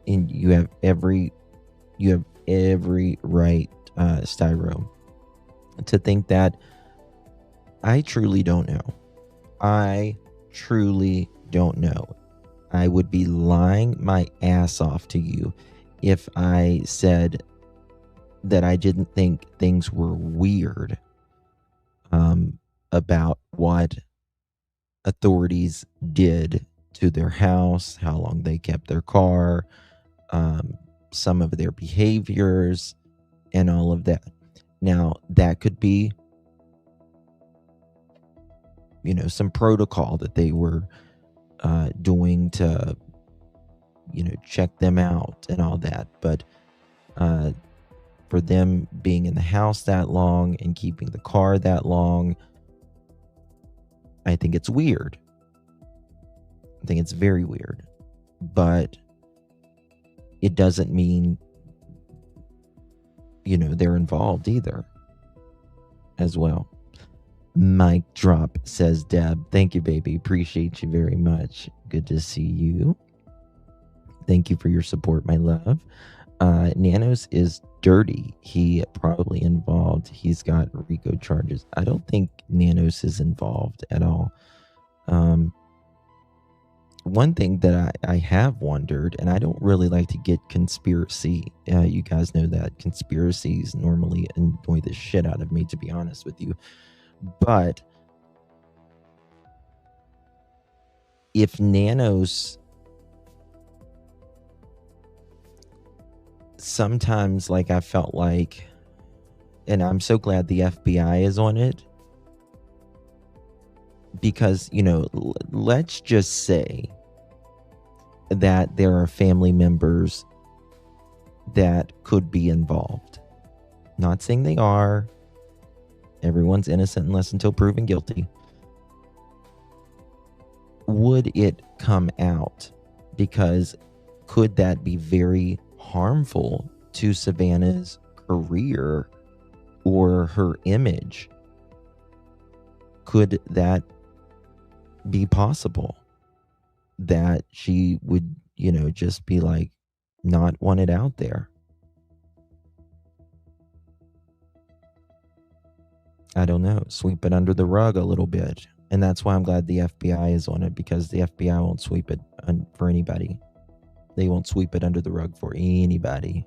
And you have every right, Styro, to think that. I truly don't know. I truly don't know. I would be lying my ass off to you if I said that I didn't think things were weird about what authorities did to their house, how long they kept their car, some of their behaviors, and all of that. Now, that could be, some protocol that they were doing to, check them out and all that. But for them being in the house that long and keeping the car that long, I think it's weird. I think it's very weird. But it doesn't mean, they're involved either as well. Mic drop, says Deb. Thank you, baby. Appreciate you very much. Good to see you. Thank you for your support, my love. Nanos is dirty. He probably involved. He's got RICO charges. I don't think Nanos is involved at all. One thing that I have wondered, and I don't really like to get conspiracy. You guys know that conspiracies normally annoy the shit out of me, to be honest with you. But if Nanos, sometimes, I felt like, and I'm so glad the FBI is on it, because, let's just say that there are family members that could be involved. Not saying they are. Everyone's innocent unless until proven guilty. Would it come out? Because could that be very harmful to Savannah's career or her image? Could that be possible? That she would, just be not wanted out there? I don't know. Sweep it under the rug a little bit. And that's why I'm glad the FBI is on it, because the FBI won't sweep it for anybody. They won't sweep it under the rug for anybody.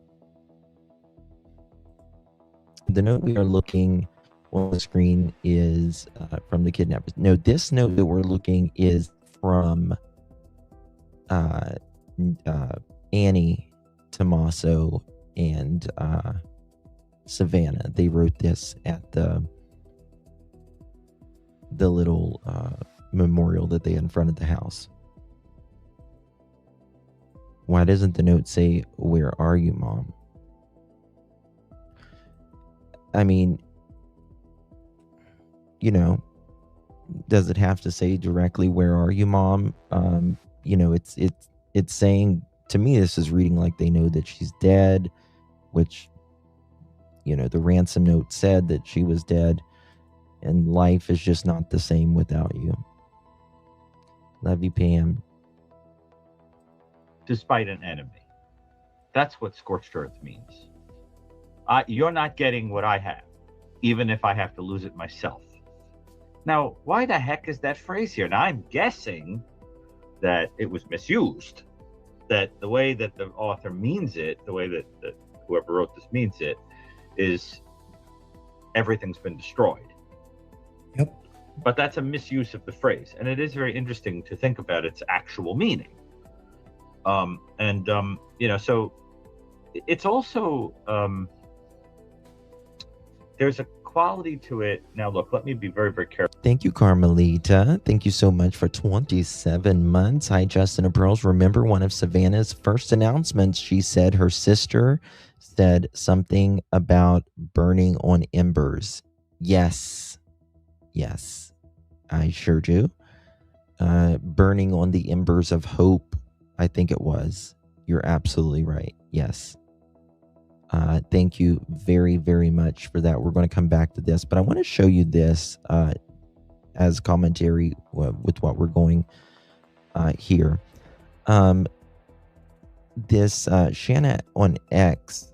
The note we are looking on the screen is from the kidnappers. No, this note that we're looking is from Annie, Tommaso, and Savannah. They wrote this at the little memorial that they had in front of the house. Why doesn't the note say, "Where are you, Mom?" I mean, you know, does it have to say directly, "Where are you, Mom"? You know, it's saying, to me, this is reading like they know that she's dead, which, you know, the ransom note said that she was dead, and life is just not the same without you. Love you, Pam. Despite an enemy. That's what scorched earth means. You're not getting what I have, even if I have to lose it myself. Now, why the heck is that phrase here? Now, I'm guessing that it was misused, that the way that the author means it, the way that whoever wrote this means it, is everything's been destroyed. Yep. But that's a misuse of the phrase, and it is very interesting to think about its actual meaning. You know, so it's also, there's a quality to it. Now, look, let me be very, very careful. Thank you, Carmelita. Thank you so much for 27 months. Hi, Justin and Pearls. Remember one of Savannah's first announcements? She said her sister said something about burning on embers. Yes. Yes, I sure do. Burning on the embers of hope, I think it was. You're absolutely right. Yes. Thank you very, very much for that. We're going to come back to this, but I want to show you this as commentary with what we're going here. This Shanna on X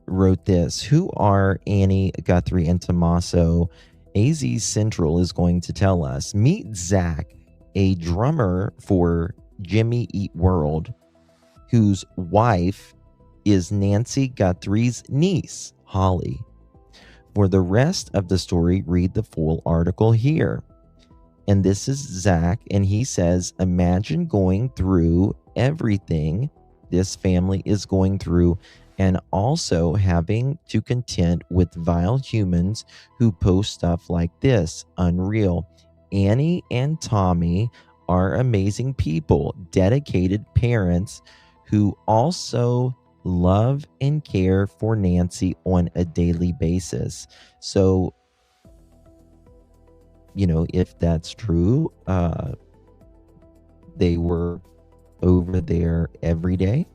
wrote this. Who are Annie, Guthrie, and Tommaso? AZ Central is going to tell us. Meet Zach, a drummer for Jimmy Eat World, whose wife is Nancy Guthrie's niece, Holly. For the rest of the story, read the full article here. And this is Zach, and he says, imagine going through everything this family is going through and also having to contend with vile humans who post stuff like this. Unreal. Annie and Tommy are amazing people, dedicated parents who also love and care for Nancy on a daily basis. So, you know, if that's true, they were over there every day.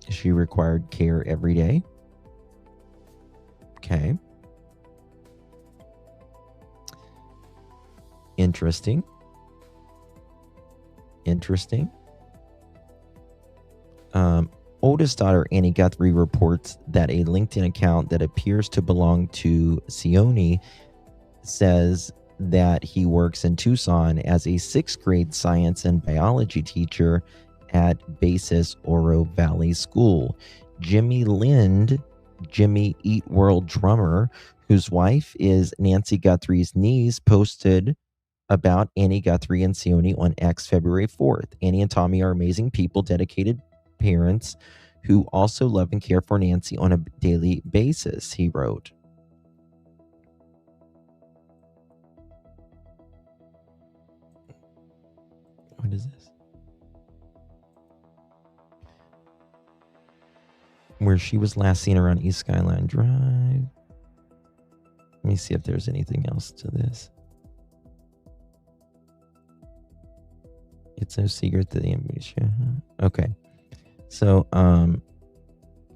She required care every day. Okay. Interesting. Interesting. Oldest daughter Annie Guthrie reports that a LinkedIn account that appears to belong to Sione says that he works in Tucson as a 6th grade science and biology teacher at Basis Oro Valley School. Jimmy Lind, Jimmy Eat World drummer, whose wife is Nancy Guthrie's niece, posted about Annie Guthrie and Sione on X February 4th. Annie and Tommy are amazing people, dedicated parents who also love and care for Nancy on a daily basis, he wrote. What is this? Where she was last seen around East Skyline Drive. Let me see if there's anything else to this. It's no secret that the amnesia. Okay. So,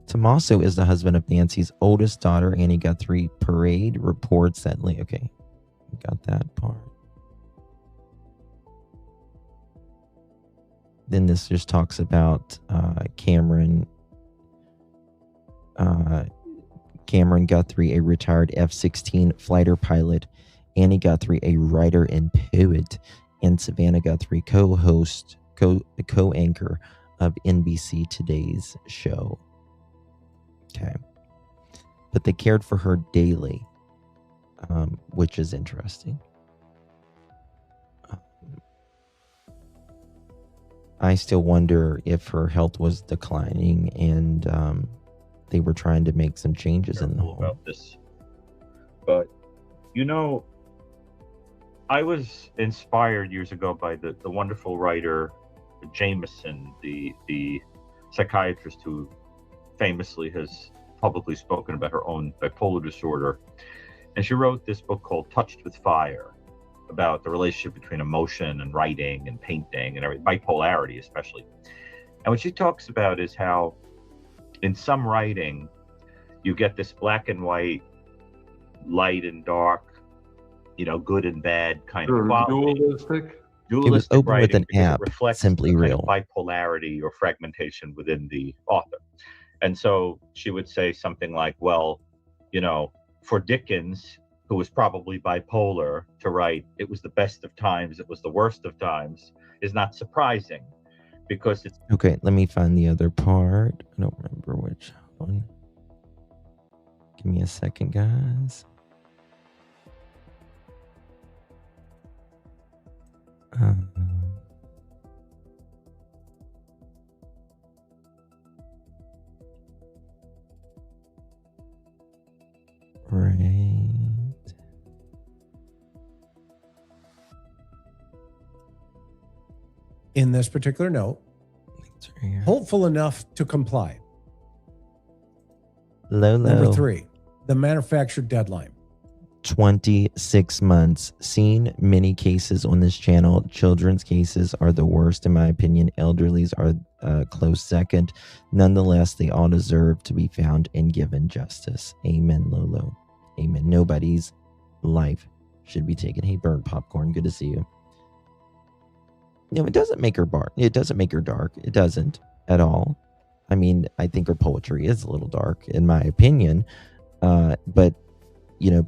Tommaso is the husband of Nancy's oldest daughter, Annie Guthrie. Parade reports that. Okay, got that part. Then this just talks about Cameron Guthrie, a retired F-16 fighter pilot, Annie Guthrie, a writer and poet, and Savannah Guthrie, co-anchor of NBC Today's show. Okay. But they cared for her daily. which is interesting. I still wonder if her health was declining and they were trying to make some changes in the home. About this. But, I was inspired years ago by the wonderful writer Jameson, the psychiatrist who famously has publicly spoken about her own bipolar disorder. And she wrote this book called Touched with Fire, about the relationship between emotion and writing and painting and bipolarity especially. And what she talks about is how in some writing you get this black and white, light and dark, good and bad kind of quality. It was open writing with an app, reflects Simply the kind Real. of bipolarity or fragmentation within the author. And so she would say something like, well, for Dickens, who was probably bipolar, to write, it was the best of times, it was the worst of times, is not surprising because it's... Okay, let me find the other part. I don't remember which one. Give me a second, guys. Right. In this particular note, hopeful enough to comply. Number 3, the manufactured deadline. 26 months. Seen many cases on this channel. Children's cases are the worst, in my opinion. Elderly's are a close second. Nonetheless, they all deserve to be found and given justice. Amen, Lolo. Amen. Nobody's life should be taken. Hey, Bird Popcorn, good to see you. It doesn't make her dark. It doesn't make her dark. It doesn't at all. I mean, I think her poetry is a little dark, in my opinion. But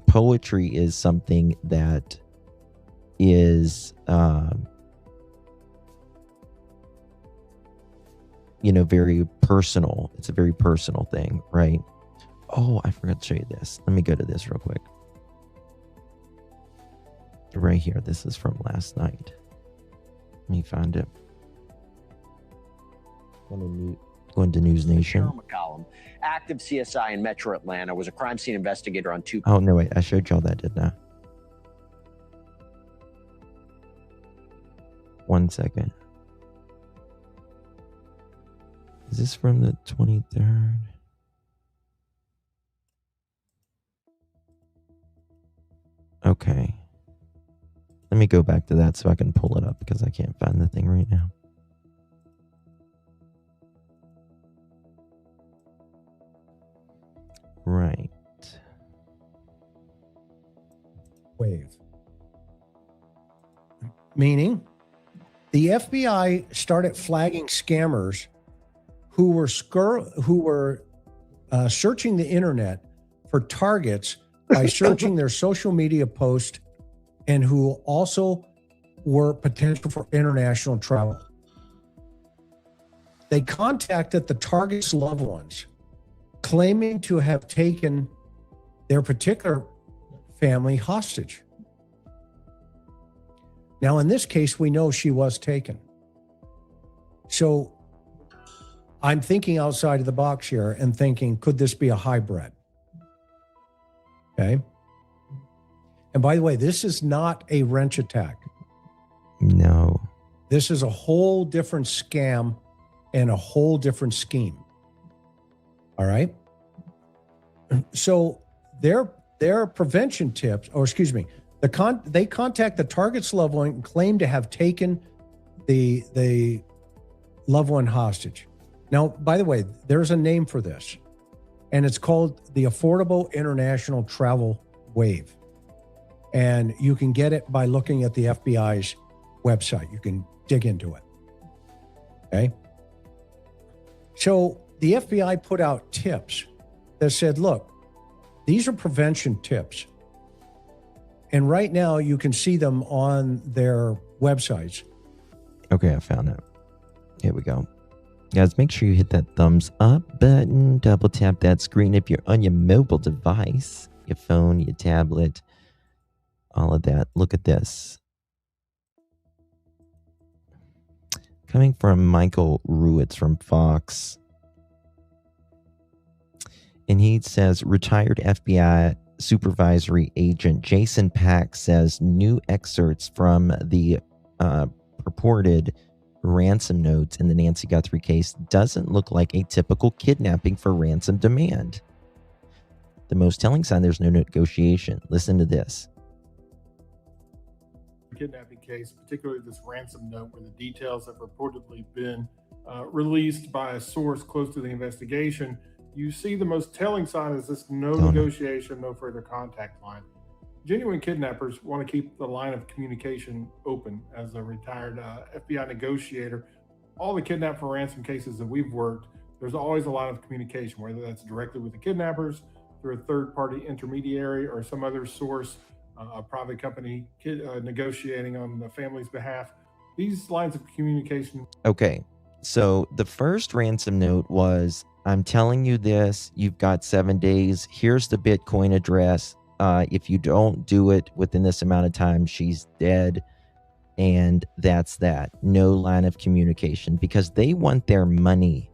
poetry is something that is, very personal. It's a very personal thing, right? Oh, I forgot to show you this. Let me go to this real quick. Right here. This is from last night. Let me find it. Going to News Nation. Cheryl McCollum, active CSI in Metro Atlanta, was a crime scene investigator on 2. Oh, no, wait. I showed y'all that, didn't I? 1 second. Is this from the 23rd? Okay. Let me go back to that so I can pull it up because I can't find the thing right now. Right. Wave. Meaning, the FBI started flagging scammers who were searching the internet for targets by searching their social media posts and who also were potential for international travel. They contacted the target's loved ones, claiming to have taken their particular family hostage. Now, in this case, we know she was taken. So I'm thinking outside of the box here and thinking, could this be a hybrid? Okay. And by the way, this is not a wrench attack. No. This is a whole different scam and a whole different scheme. All right. So their prevention tips, or excuse me, they contact the target's loved one and claim to have taken the loved one hostage. Now, by the way, there's a name for this, and it's called the Affordable International Travel Wave. And you can get it by looking at the FBI's website. You can dig into it. Okay. So the FBI put out tips that said, look, these are prevention tips. And right now you can see them on their websites. Okay, I found it. Here we go. Guys, make sure you hit that thumbs up button. Double tap that screen if you're on your mobile device, your phone, your tablet, all of that. Look at this. Coming from Michael Ruitz from Fox. And he says, retired FBI supervisory agent Jason Pack says new excerpts from the purported ransom notes in the Nancy Guthrie case doesn't look like a typical kidnapping for ransom demand. The most telling sign there's no negotiation. Listen to this. Kidnapping case, particularly this ransom note where the details have reportedly been released by a source close to the investigation, you see the most telling sign is this no negotiation, no further contact line. Genuine kidnappers want to keep the line of communication open. As a retired FBI negotiator, all the kidnap for ransom cases that we've worked, there's always a line of communication, whether that's directly with the kidnappers, through a third-party intermediary, or some other source, a private company negotiating on the family's behalf. These lines of communication. Okay, so the first ransom note was, I'm telling you this, you've got 7 days. Here's the Bitcoin address. If you don't do it within this amount of time, she's dead. And that's that. No line of communication because they want their money,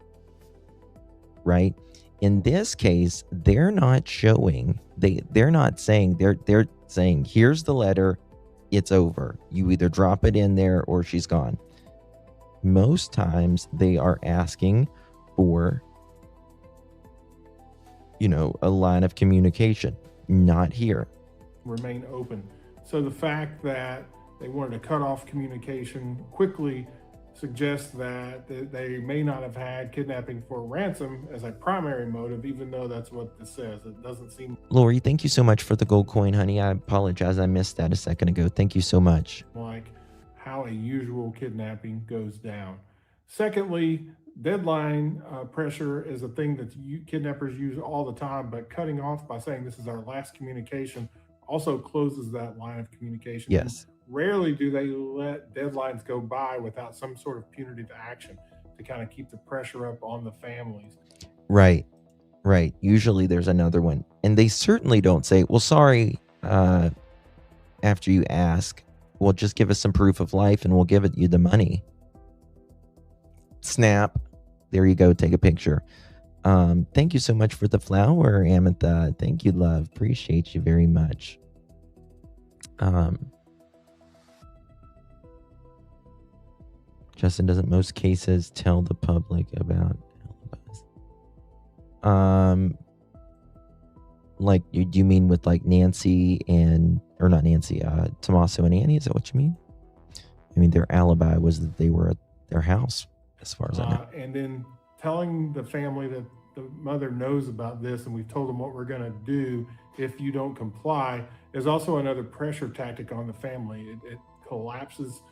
right? In this case, they're not showing, they're not saying, they're saying, here's the letter, it's over. You either drop it in there or she's gone. Most times they are asking for, a line of communication. Not here. Remain open. So the fact that they wanted to cut off communication quickly suggests that they may not have had kidnapping for ransom as a primary motive, even though that's what this says. It doesn't seem. Lori, thank you so much for the gold coin, honey. I apologize. I missed that a second ago. Thank you so much. Like how a usual kidnapping goes down. Secondly, deadline pressure is a thing that kidnappers use all the time, but cutting off by saying this is our last communication also closes that line of communication. Yes. Rarely do they let deadlines go by without some sort of punitive action to kind of keep the pressure up on the families. Right. Usually there's another one. And they certainly don't say, well, sorry, after you ask, well, just give us some proof of life and we'll give you the money. Snap. There you go. Take a picture. Thank you so much for the flower, Ametha. Thank you, love. Appreciate you very much. Justin, doesn't most cases tell the public about alibis? Like, do you mean with like Nancy or not Nancy, Tommaso and Annie? Is that what you mean? I mean, their alibi was that they were at their house, as far as I know. And then telling the family that the mother knows about this and we've told them what we're going to do if you don't comply is also another pressure tactic on the family. It collapses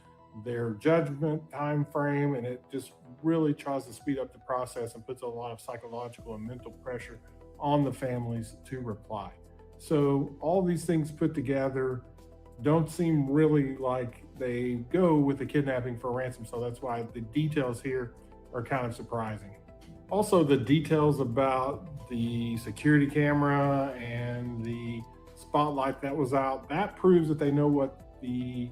their judgment time frame, and it just really tries to speed up the process and puts a lot of psychological and mental pressure on the families to reply. So all these things put together don't seem really like they go with the kidnapping for ransom. So that's why the details here are kind of surprising. Also, the details about the security camera and the spotlight that was out, that proves that they know what the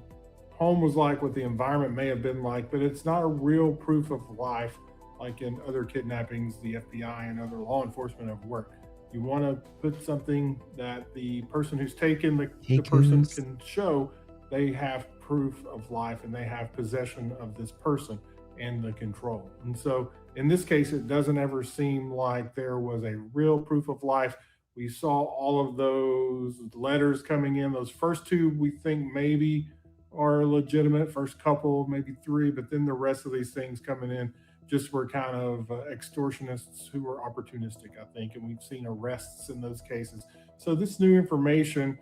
home was like, what the environment may have been like, but it's not a real proof of life like in other kidnappings the FBI and other law enforcement have worked. You want to put something that the person who's taken the person can show they have proof of life and they have possession of this person and the control. And so in this case, it doesn't ever seem like there was a real proof of life. We saw all of those letters coming in. Those first two we think maybe are legitimate, first couple, maybe three, but then the rest of these things coming in just were kind of extortionists who were opportunistic, I think, and we've seen arrests in those cases. So this new information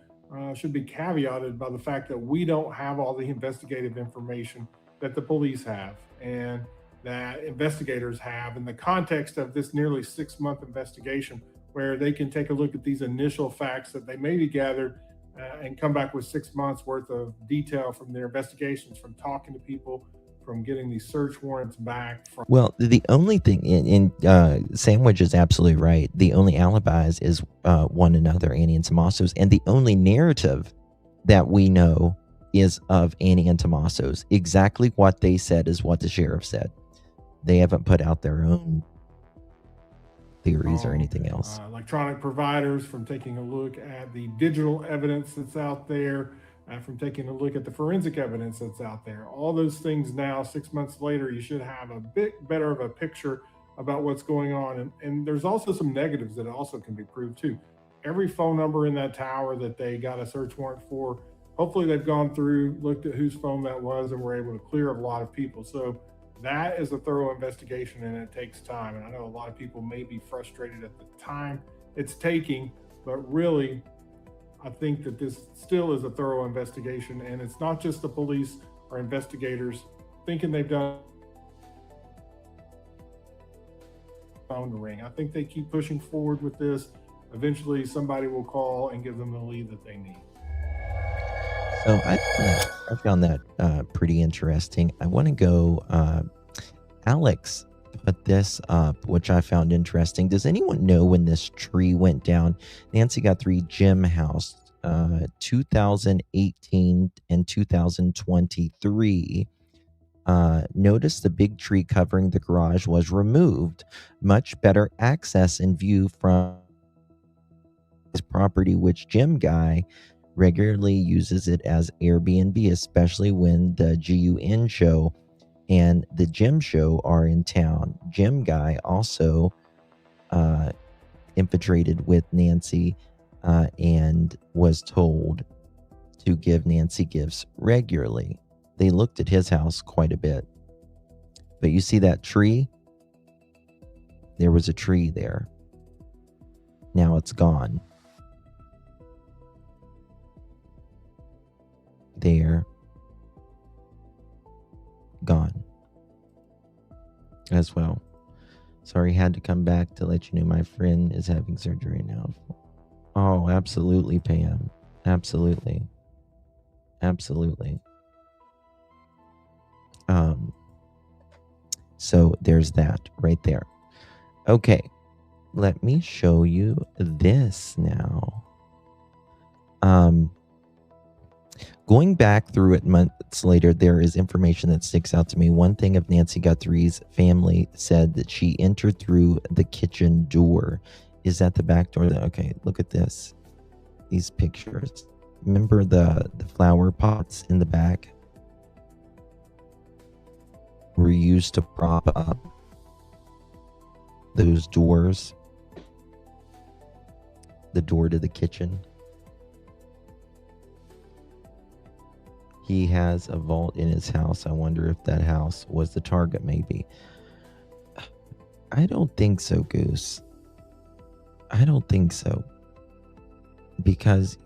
should be caveated by the fact that we don't have all the investigative information that the police have and that investigators have in the context of this nearly 6-month investigation, where they can take a look at these initial facts that they maybe gathered and come back with 6 months worth of detail from their investigations, from talking to people, from getting these search warrants back. Well, the only thing in Sandwich is absolutely right. The only alibis is one another, Annie and Tommaso's, and the only narrative that we know is of Annie and Tommaso's. Exactly what they said is what the sheriff said. They haven't put out their own theories or anything else. Electronic providers, from taking a look at the digital evidence that's out there, from taking a look at the forensic evidence that's out there. All those things now, 6 months later, you should have a bit better of a picture about what's going on. And there's also some negatives that also can be proved too. Every phone number in that tower that they got a search warrant for, hopefully they've gone through, looked at whose phone that was, and were able to clear a lot of people. So that is a thorough investigation, and it takes time. And I know a lot of people may be frustrated at the time it's taking, but really, I think that this still is a thorough investigation, and it's not just the police or investigators thinking they've done phone to ring. I think they keep pushing forward with this. Eventually, somebody will call and give them the lead that they need. So I found that pretty interesting. I want to go, Alex put this up, which I found interesting. Does anyone know when this tree went down? Nancy Guthrie Gym House, 2018 and 2023. Notice the big tree covering the garage was removed. Much better access and view from his property, which gym guy regularly uses it as Airbnb, especially when the GUN show and the gym show are in town. Gym guy also infiltrated with Nancy and was told to give Nancy gifts regularly. They looked at his house quite a bit. But you see that tree? There was a tree there. Now it's gone. There. Gone. As well. Sorry, had to come back to let you know my friend is having surgery now. Oh, absolutely, Pam. Absolutely. Absolutely. So there's that right there. Okay, let me show you this now. Going back through it months later, there is information that sticks out to me. One thing of Nancy Guthrie's family said that she entered through the kitchen door. Is that the back door? Okay, look at this. These pictures. Remember the flower pots in the back? Were used to prop up those doors. The door to the kitchen. He has a vault in his house. I wonder if that house was the target, maybe. I don't think so, Goose. I don't think so. Because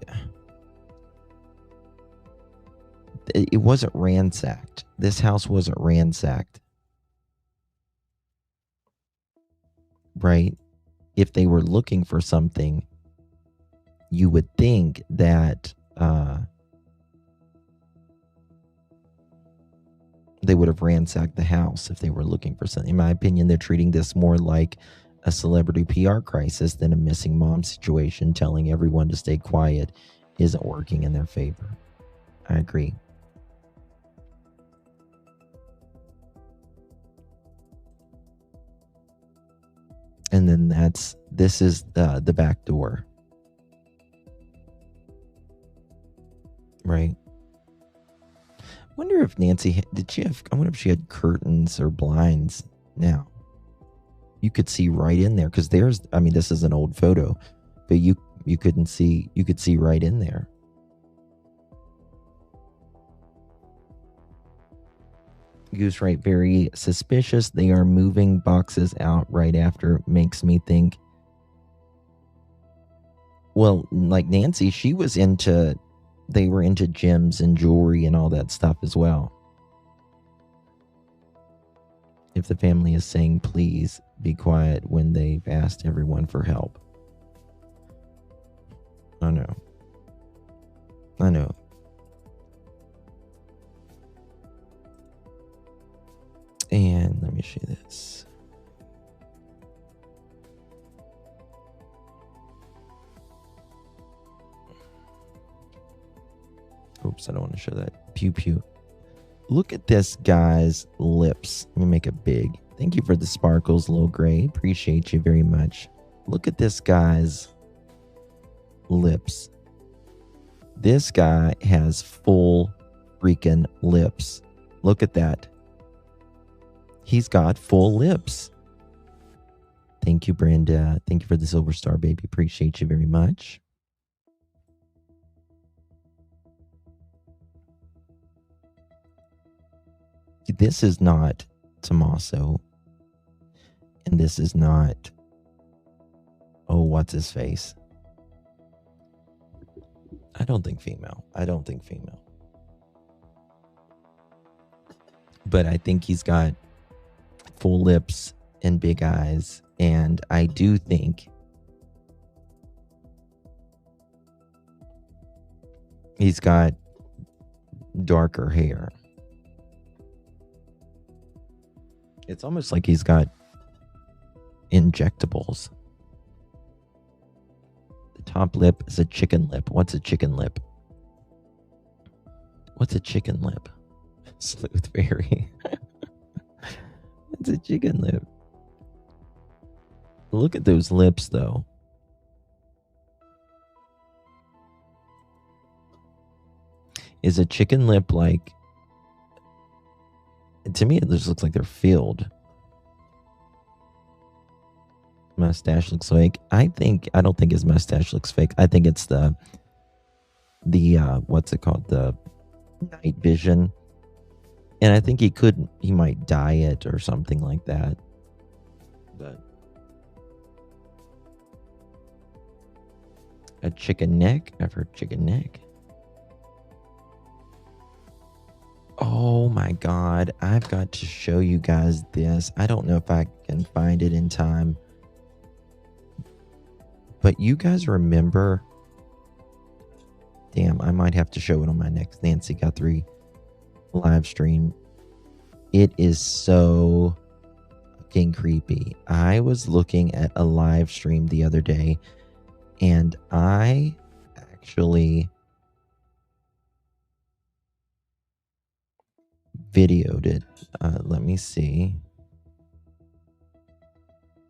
it wasn't ransacked. This house wasn't ransacked. Right? If they were looking for something, you would think that they would have ransacked the house if they were looking for something. In my opinion, they're treating this more like a celebrity PR crisis than a missing mom situation. Telling everyone to stay quiet isn't working in their favor. I agree. And then this is the back door. Right? Wonder if Nancy, I wonder if she had curtains or blinds now. You could see right in there, because this is an old photo, but you could see right in there. Goose right, very suspicious. They are moving boxes out right after. Makes me think, well, like Nancy, they were into gems and jewelry and all that stuff as well. If the family is saying please be quiet when they've asked everyone for help. I know. And let me show you this. Oops, I don't want to show that. Pew pew. Look at this guy's lips. Let me make it big. Thank you for the sparkles, Lil Gray. Appreciate you very much. Look at this guy's lips. This guy has full freaking lips. Look at that. He's got full lips. Thank you, Brenda. Thank you for the silver star, baby. Appreciate you very much. This is not Tommaso. And this is not... Oh, what's his face? I don't think female. But I think he's got full lips and big eyes. And I do think he's got darker hair. It's almost like he's got injectables. The top lip is a chicken lip. What's a chicken lip? What's a chicken lip? Sleuthberry. It's a chicken lip. Look at those lips, though. Is a chicken lip like... To me, it just looks like they're filled. Mustache looks fake. I don't think his mustache looks fake. I think it's the what's it called? The night vision. And I think he might dye it or something like that. But a chicken neck? I've heard chicken neck. Oh my God, I've got to show you guys this. I don't know if I can find it in time. But you guys remember... Damn, I might have to show it on my next Nancy Guthrie live stream. It is so fucking creepy. I was looking at a live stream the other day, and I actually videoed it. Let me see.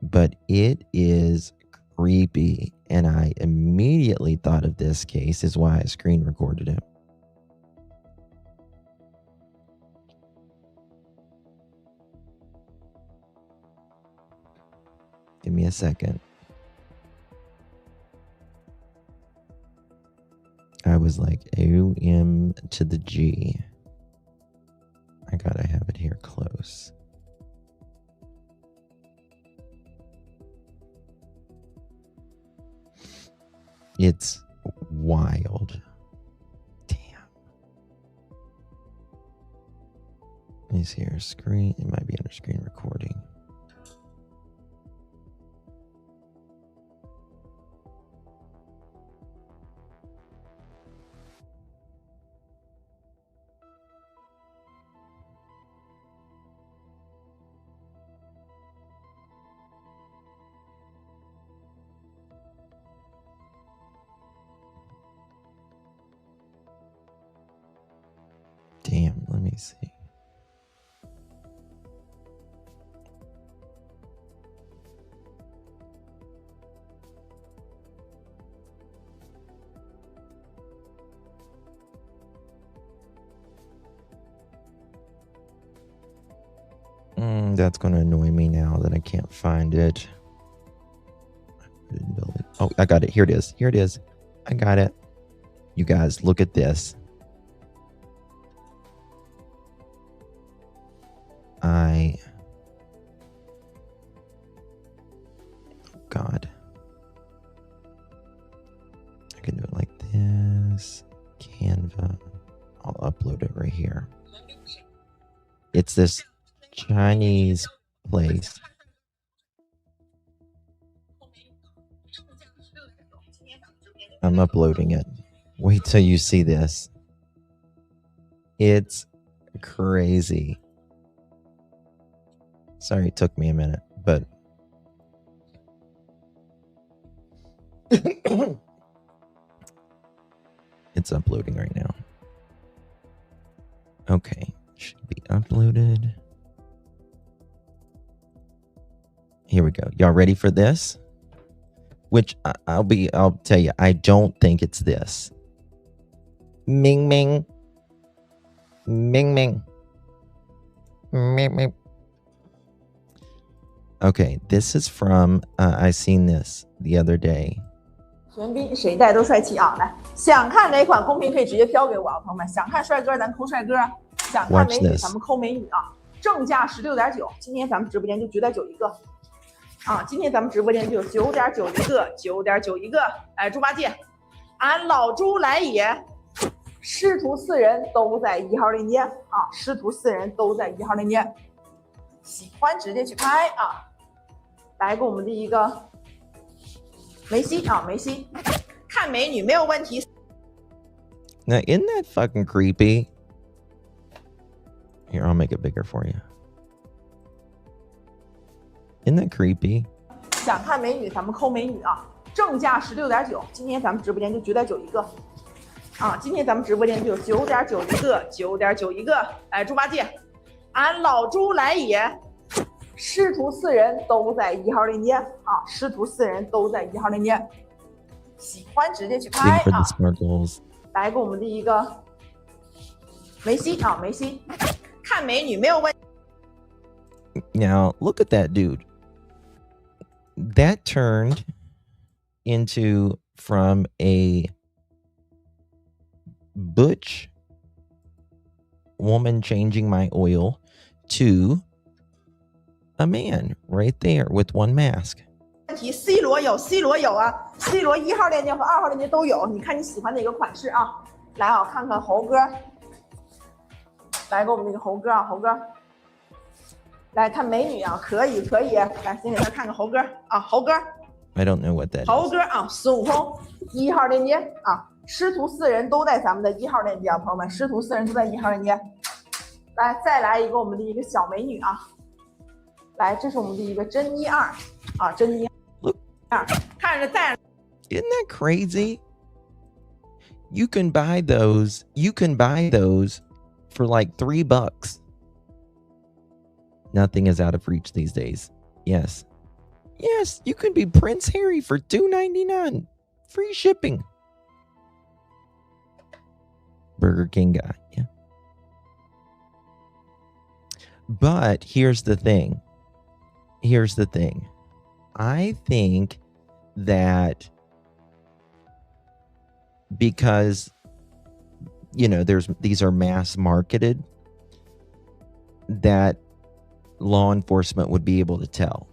But it is creepy, and I immediately thought of this case, is why I screen recorded it. Give me a second. I was like, OM to the G. I gotta have it here close. It's wild. Damn. Let me see your screen. It might be under screen recording. Damn, let me see. That's going to annoy me now that I can't find it. Oh, I got it. Here it is. Here it is. I got it. You guys, look at this. Oh God. I can do it like this. Canva. I'll upload it right here. It's this Chinese place. I'm uploading it. Wait till you see this. It's crazy. Sorry, it took me a minute, but it's uploading right now. Okay, should be uploaded. Here we go. Y'all ready for this? Which I'll tell you, I don't think it's this. Ming Ming. Ming Ming. Ming Ming. Okay, this is from, I seen this the other day. 玄彬谁带都帅气啊！来，想看哪款公屏可以直接飘给我啊，朋友们。想看帅哥咱扣帅哥，想看美女咱们扣美女啊。正价16.9，今天咱们直播间就9.9一个啊！今天咱们直播间就9.9一个，9.9一个。哎，猪八戒，俺老猪来也！师徒4人都在1号链接啊！师徒4人都在1号链接，喜欢直接去拍啊！来给我们的一个。 梅西啊，梅西，看美女没有问题。Now, isn't that fucking creepy? Here, I'll make it bigger for you. Isn't that creepy? 想看美女，咱们扣美女啊！正价16.9，今天咱们直播间就9.9一个啊！今天咱们直播间就9.9一个，9.9一个。哎，猪八戒，俺老猪来也！ 师徒4人都在1号链接啊！师徒4人都在1号链接，喜欢直接去拍啊！来给我们的一个梅西啊，梅西，看美女没有问题。 Now look at that dude. That turned into from a butch woman changing my oil to a man right there with one mask. 问题 C 罗有 C 罗有啊 ，C 罗1号链接和2号链接都有，你看你喜欢哪个款式啊？来啊，看看猴哥，来给我们那个猴哥啊，猴哥，来看美女啊，可以可以，来先给他看个猴哥啊，猴哥。I don't know what that is. 猴哥啊，孙悟空1号链接啊，师徒4人都在咱们的1号链接啊，朋友们，师徒4人都在1号链接。来，再来一个我们的一个小美女啊。 来，这是我们的一个珍妮2啊，珍妮2，看着带。Isn't that crazy? You can buy those. You can buy those for like $3. Nothing is out of reach these days. Yes, yes, you can be Prince Harry for $2.99, free shipping. Burger King guy, yeah. But here's the thing. Here's the thing. I think that because, you know, these are mass marketed, that law enforcement would be able to tell.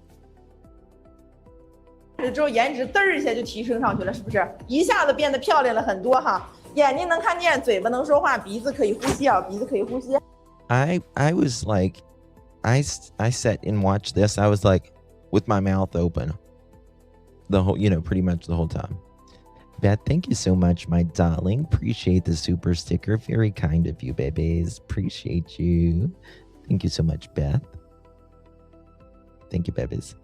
之后颜值嘚儿一下就提升上去了，是不是？一下子变得漂亮了很多哈，眼睛能看见，嘴巴能说话，鼻子可以呼吸啊，鼻子可以呼吸。I was like. I sat and watched this. I was like, with my mouth open, the whole, you know, pretty much the whole time. Beth, thank you so much, my darling. Appreciate the super sticker. Very kind of you, babies. Appreciate you. Thank you so much, Beth. Thank you, babies.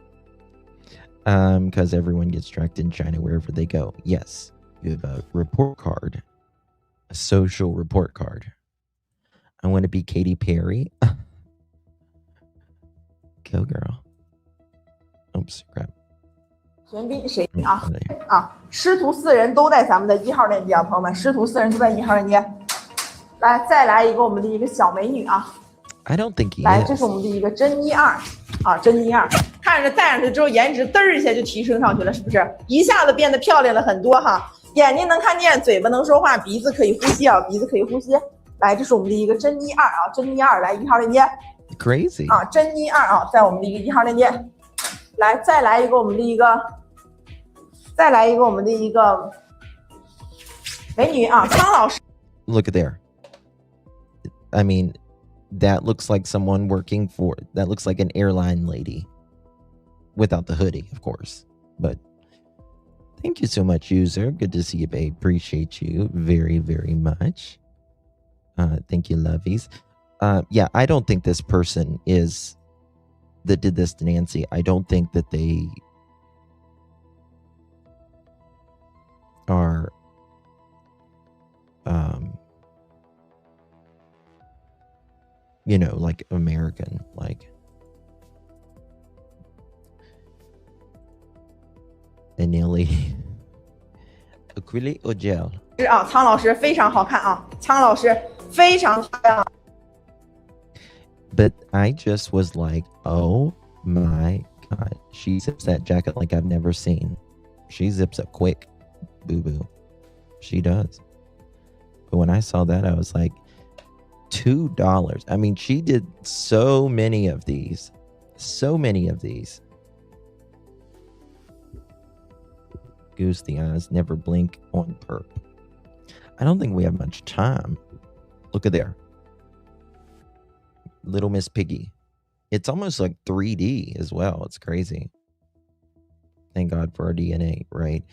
Because everyone gets tracked in China wherever they go. Yes, you have a report card, a social report card. I want to be Katy Perry. Go girl. Oops, crap. 玄彬谁啊？啊，师徒4人都在咱们的1号链接啊，朋友们，师徒4人都在1号链接。来，再来一个我们的一个小美女啊。I don't think he 来，这是我们的一个珍妮2啊，珍妮2，看着戴上去之后颜值嘚儿一下就提升上去了，是不是？一下子变得漂亮了很多哈，眼睛能看见，嘴巴能说话，鼻子可以呼吸啊，鼻子可以呼吸。来，这是我们的一个珍妮2啊，珍妮2来1号链接。 Crazy 啊，珍妮2啊，在我们的一个1号链接，来再来一个我们的一个，再来一个我们的一个美女啊，苍老师。Look at there. I mean, that looks like someone working for. That looks like an airline lady, without the hoodie, of course. But thank you so much, user. Good to see you, babe. Appreciate you very, very much. Thank you, lovies. Yeah, I don't think this person is that did this to Nancy. I don't think that they are you know, like American, like. Anili. Acrylic or gel? 啊，苍老师非常好看啊，苍老师非常漂亮。 But I just was like, oh my God. She zips that jacket like I've never seen. She zips up quick. Boo boo. She does. But when I saw that, I was like, $2. I mean, she did so many of these. So many of these. Goose the eyes, never blink on perp. I don't think we have much time. Look at there. Little Miss Piggy. It's almost like 3D as well. It's crazy. Thank God for our DNA, right?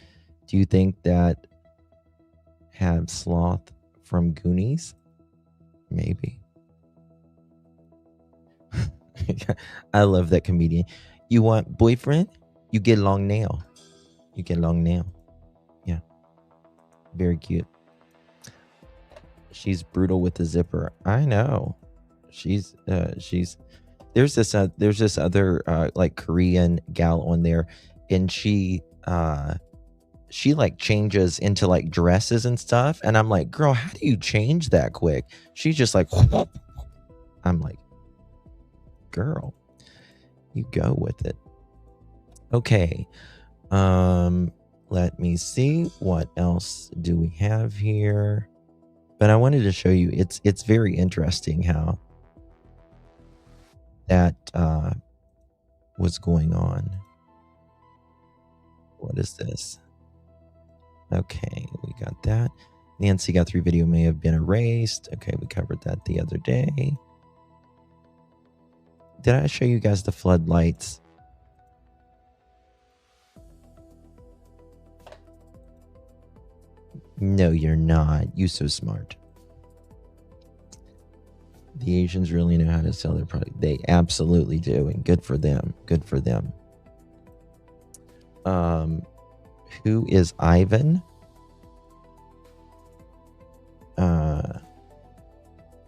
Do you think that have Sloth from Goonies? Maybe. I love that comedian. You want boyfriend? You get long nail. You get long nail. Yeah. Very cute. She's brutal with the zipper. I know. She's there's this other like Korean gal on there, and she like changes into like dresses and stuff, and I'm like, girl, how do you change that quick? She's just like whoop. I'm like, girl, you go with it. Okay. Let me see, what else do we have here? But I wanted to show you, it's very interesting how that was going on. What is this? Okay, we got that. Nancy Guthrie video may have been erased. Okay, we covered that the other day. Did I show you guys the floodlights? No, you're not. You so smart. The Asians really know how to sell their product. They absolutely do, and good for them. Good for them. Who is Ivan?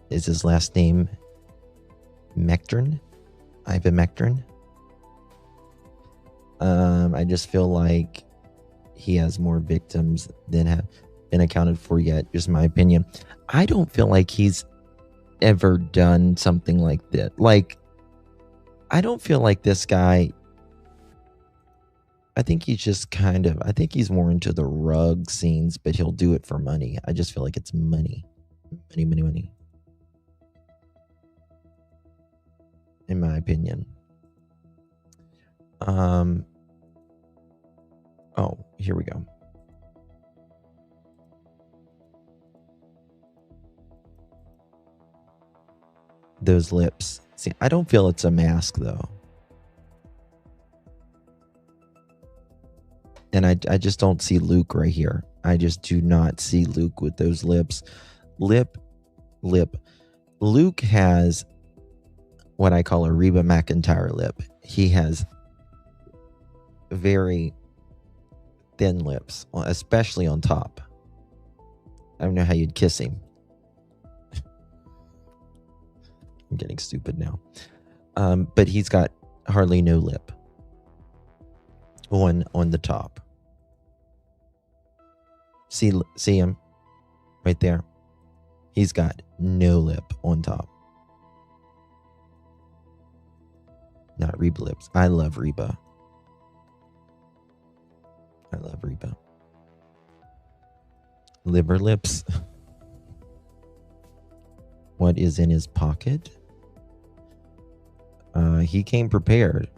Is his last name Mectern? Ivan Mectern? I just feel like he has more victims than have been accounted for yet, just my opinion. I don't feel like he's ever done something like that. Like, I don't feel like this guy, I think he's just I think he's more into the rug scenes, but he'll do it for money. I just feel like it's money. Money, money, money. In my opinion. Oh, here we go. Those lips. See, I don't feel it's a mask though. And I just don't see Luke right here. I just do not see Luke with those lips. Lip. Luke has what I call a Reba McEntire lip. He has very thin lips, especially on top. I don't know how you'd kiss him. I'm getting stupid now. But he's got hardly no lip on the top. See him right there? He's got no lip on top. Not Reba lips. I love Reba. I love Reba. Liver lips. What is in his pocket? He came prepared.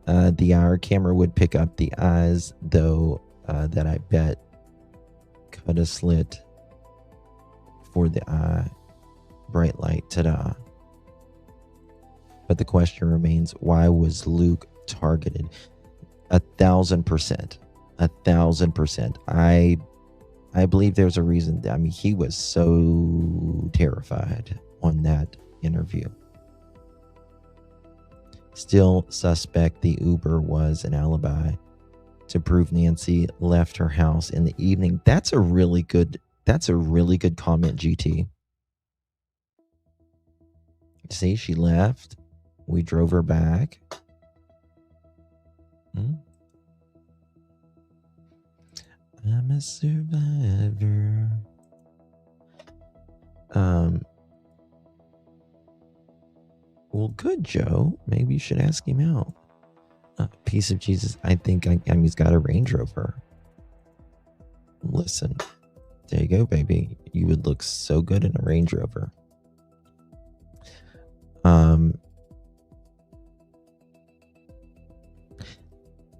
Our camera would pick up the eyes, though, that I bet cut a slit for the eye. Bright light, ta-da. But the question remains, why was Luke targeted? 1,000%. 1,000%. I believe there's a reason. I mean, he was so terrified on that interview. Still suspect the Uber was an alibi to prove Nancy left her house in the evening. That's a really good comment, GT. See, she left. We drove her back. I'm a survivor. Well, good, Joe. Maybe you should ask him out. Piece of Jesus. I think he's got a Range Rover. Listen, there you go, baby. You would look so good in a Range Rover.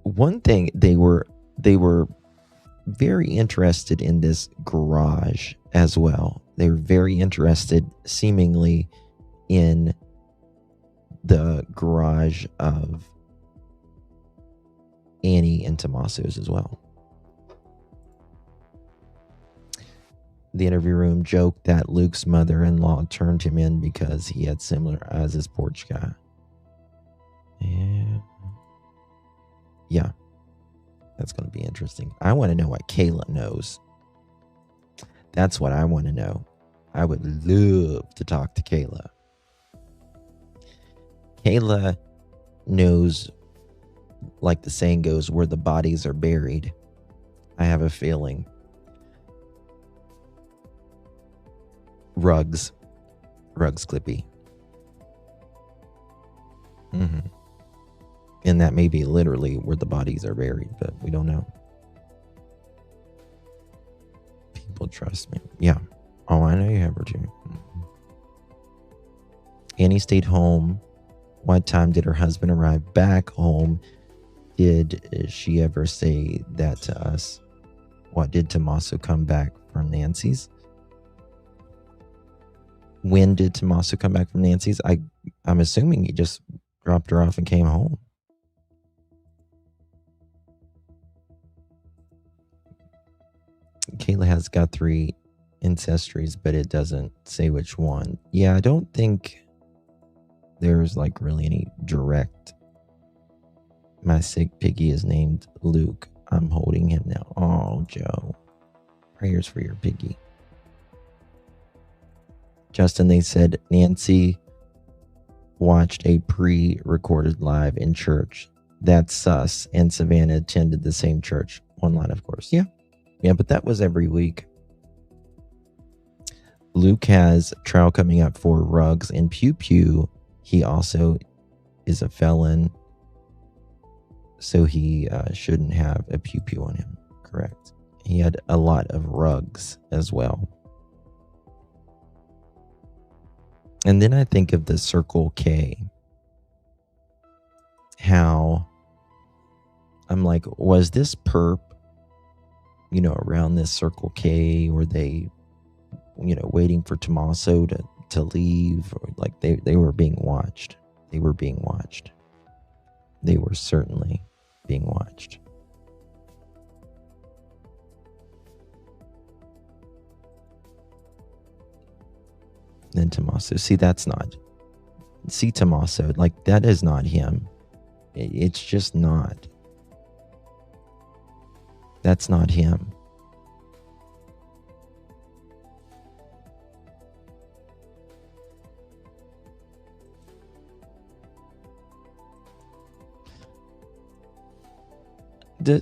One thing, they were very interested in this garage as well. They were very interested, seemingly, in the garage of Annie and Tommaso's as well. The interview room joked that Luke's mother-in-law turned him in because he had similar eyes as porch guy. Yeah. That's going to be interesting. I want to know what Kayla knows. That's what I want to know. I would love to talk to Kayla. Kayla knows, like the saying goes, where the bodies are buried. I have a feeling. Rugs, Clippy. And that may be literally where the bodies are buried, but we don't know. People trust me. Yeah. Oh, I know you have her too. Annie stayed home. What time did her husband arrive back home? Did she ever say that to us? What, did Tommaso come back from Nancy's? When did Tommaso come back from Nancy's? I'm assuming he just dropped her off and came home. Kayla has Guthrie ancestries, but it doesn't say which one. Yeah, I don't think there's like really any direct. My sick piggy is named Luke. I'm holding him now. Oh, Joe. Prayers for your piggy. Justin, they said Nancy watched a pre-recorded live in church. That's sus. And Savannah attended the same church. Online, of course. Yeah, but that was every week. Luke has trial coming up for Ruggs and Pew Pew. He also is a felon, so he shouldn't have a Pew Pew on him. Correct. He had a lot of Ruggs as well. And then I think of the Circle K. How I'm like, was this perp, around this Circle K? Were they, waiting for Tommaso to leave? Or like they were being watched. They were being watched. They were certainly being watched. Then Tommaso. See, Tommaso, like that is not him. It's just not. That's not him.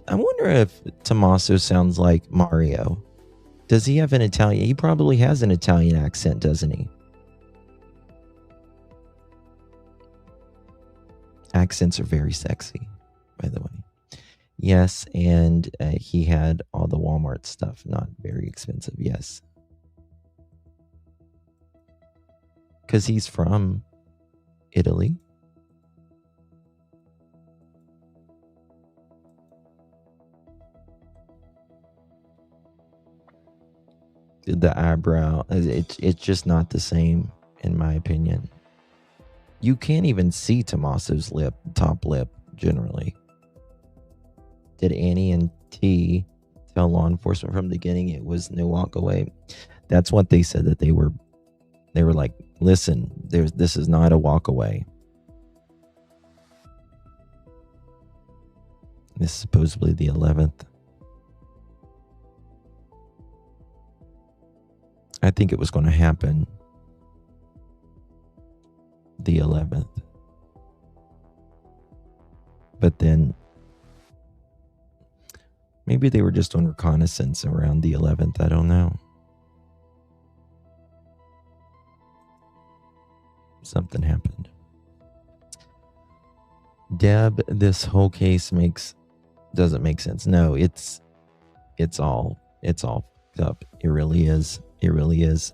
I wonder if Tommaso sounds like Mario. Does he have an Italian? He probably has an Italian accent, doesn't he? Accents are very sexy, by the way. Yes, and he had all the Walmart stuff, not very expensive. Yes. Because he's from Italy. The eyebrow, it's just not the same, in my opinion. You can't even see Tommaso's top lip, generally. Did Annie and T tell law enforcement from the beginning it was no walk away? That's what they said, that they were like, listen, this is not a walk away. This is supposedly the 11th. I think it was going to happen. the 11th. But then maybe they were just on reconnaissance around the 11th. I don't know. Something happened. Deb, this whole case doesn't make sense. No, it's all fucked up. It really is. It really is.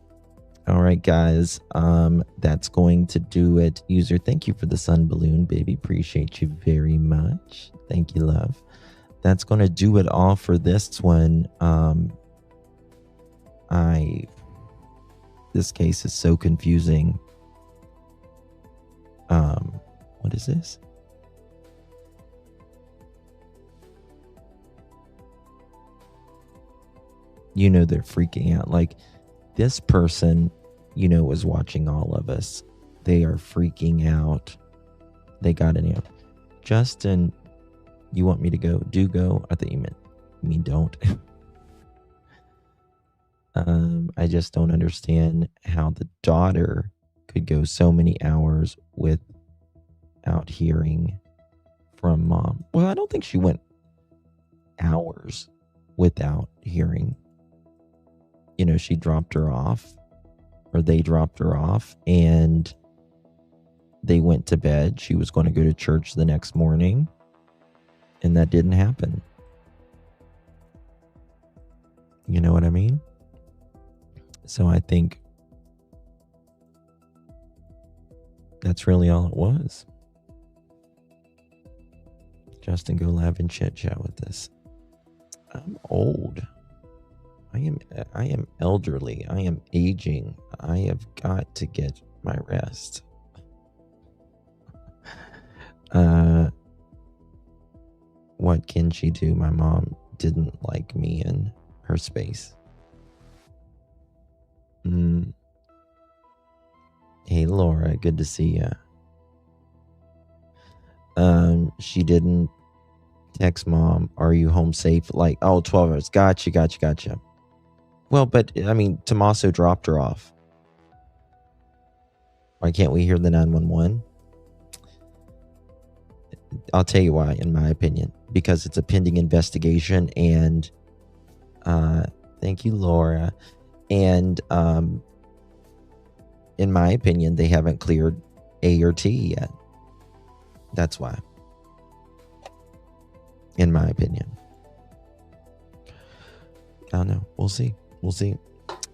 All right, guys. That's going to do it. User, thank you for the sun balloon, baby. Appreciate you very much. Thank you, love. That's going to do it all for this one. This case is so confusing. What is this? You know, they're freaking out. Like, this person, you know, was watching all of us. They are freaking out. They got it out. Justin, you want me to go? Do go. I thought you mean don't. I just don't understand how the daughter could go so many hours without hearing from mom. Well, I don't think she went hours without hearing. You know, she dropped her off, or they dropped her off, and they went to bed. She was going to go to church the next morning, and that didn't happen. You know what I mean? So I think that's really all it was. Justin, go live and chit chat with this. I'm old. I am elderly. I am aging. I have got to get my rest. What can she do? My mom didn't like me in her space. Hey, Laura, good to see ya. She didn't text mom, are you home safe? Like, oh, 12 hours. Gotcha. Well, but, I mean, Tommaso dropped her off. Why can't we hear the 911? I'll tell you why, in my opinion. Because it's a pending investigation, and thank you, Laura. And in my opinion, they haven't cleared A or T yet. That's why. In my opinion. I don't know. We'll see.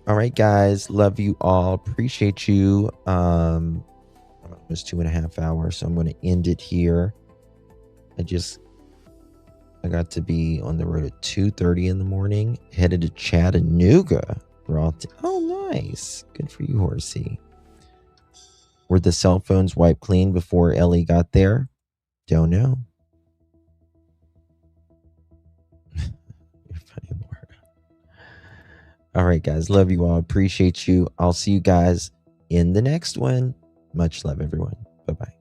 All right, guys. Love you all. Appreciate you. I'm almost 2.5 hours, so I'm going to end it here. I got to be on the road at 2:30 in the morning, headed to Chattanooga. Oh, nice. Good for you, Horsey. Were the cell phones wiped clean before Ellie got there? Don't know. You're funny, Laura. All right, guys. Love you all. Appreciate you. I'll see you guys in the next one. Much love, everyone. Bye-bye.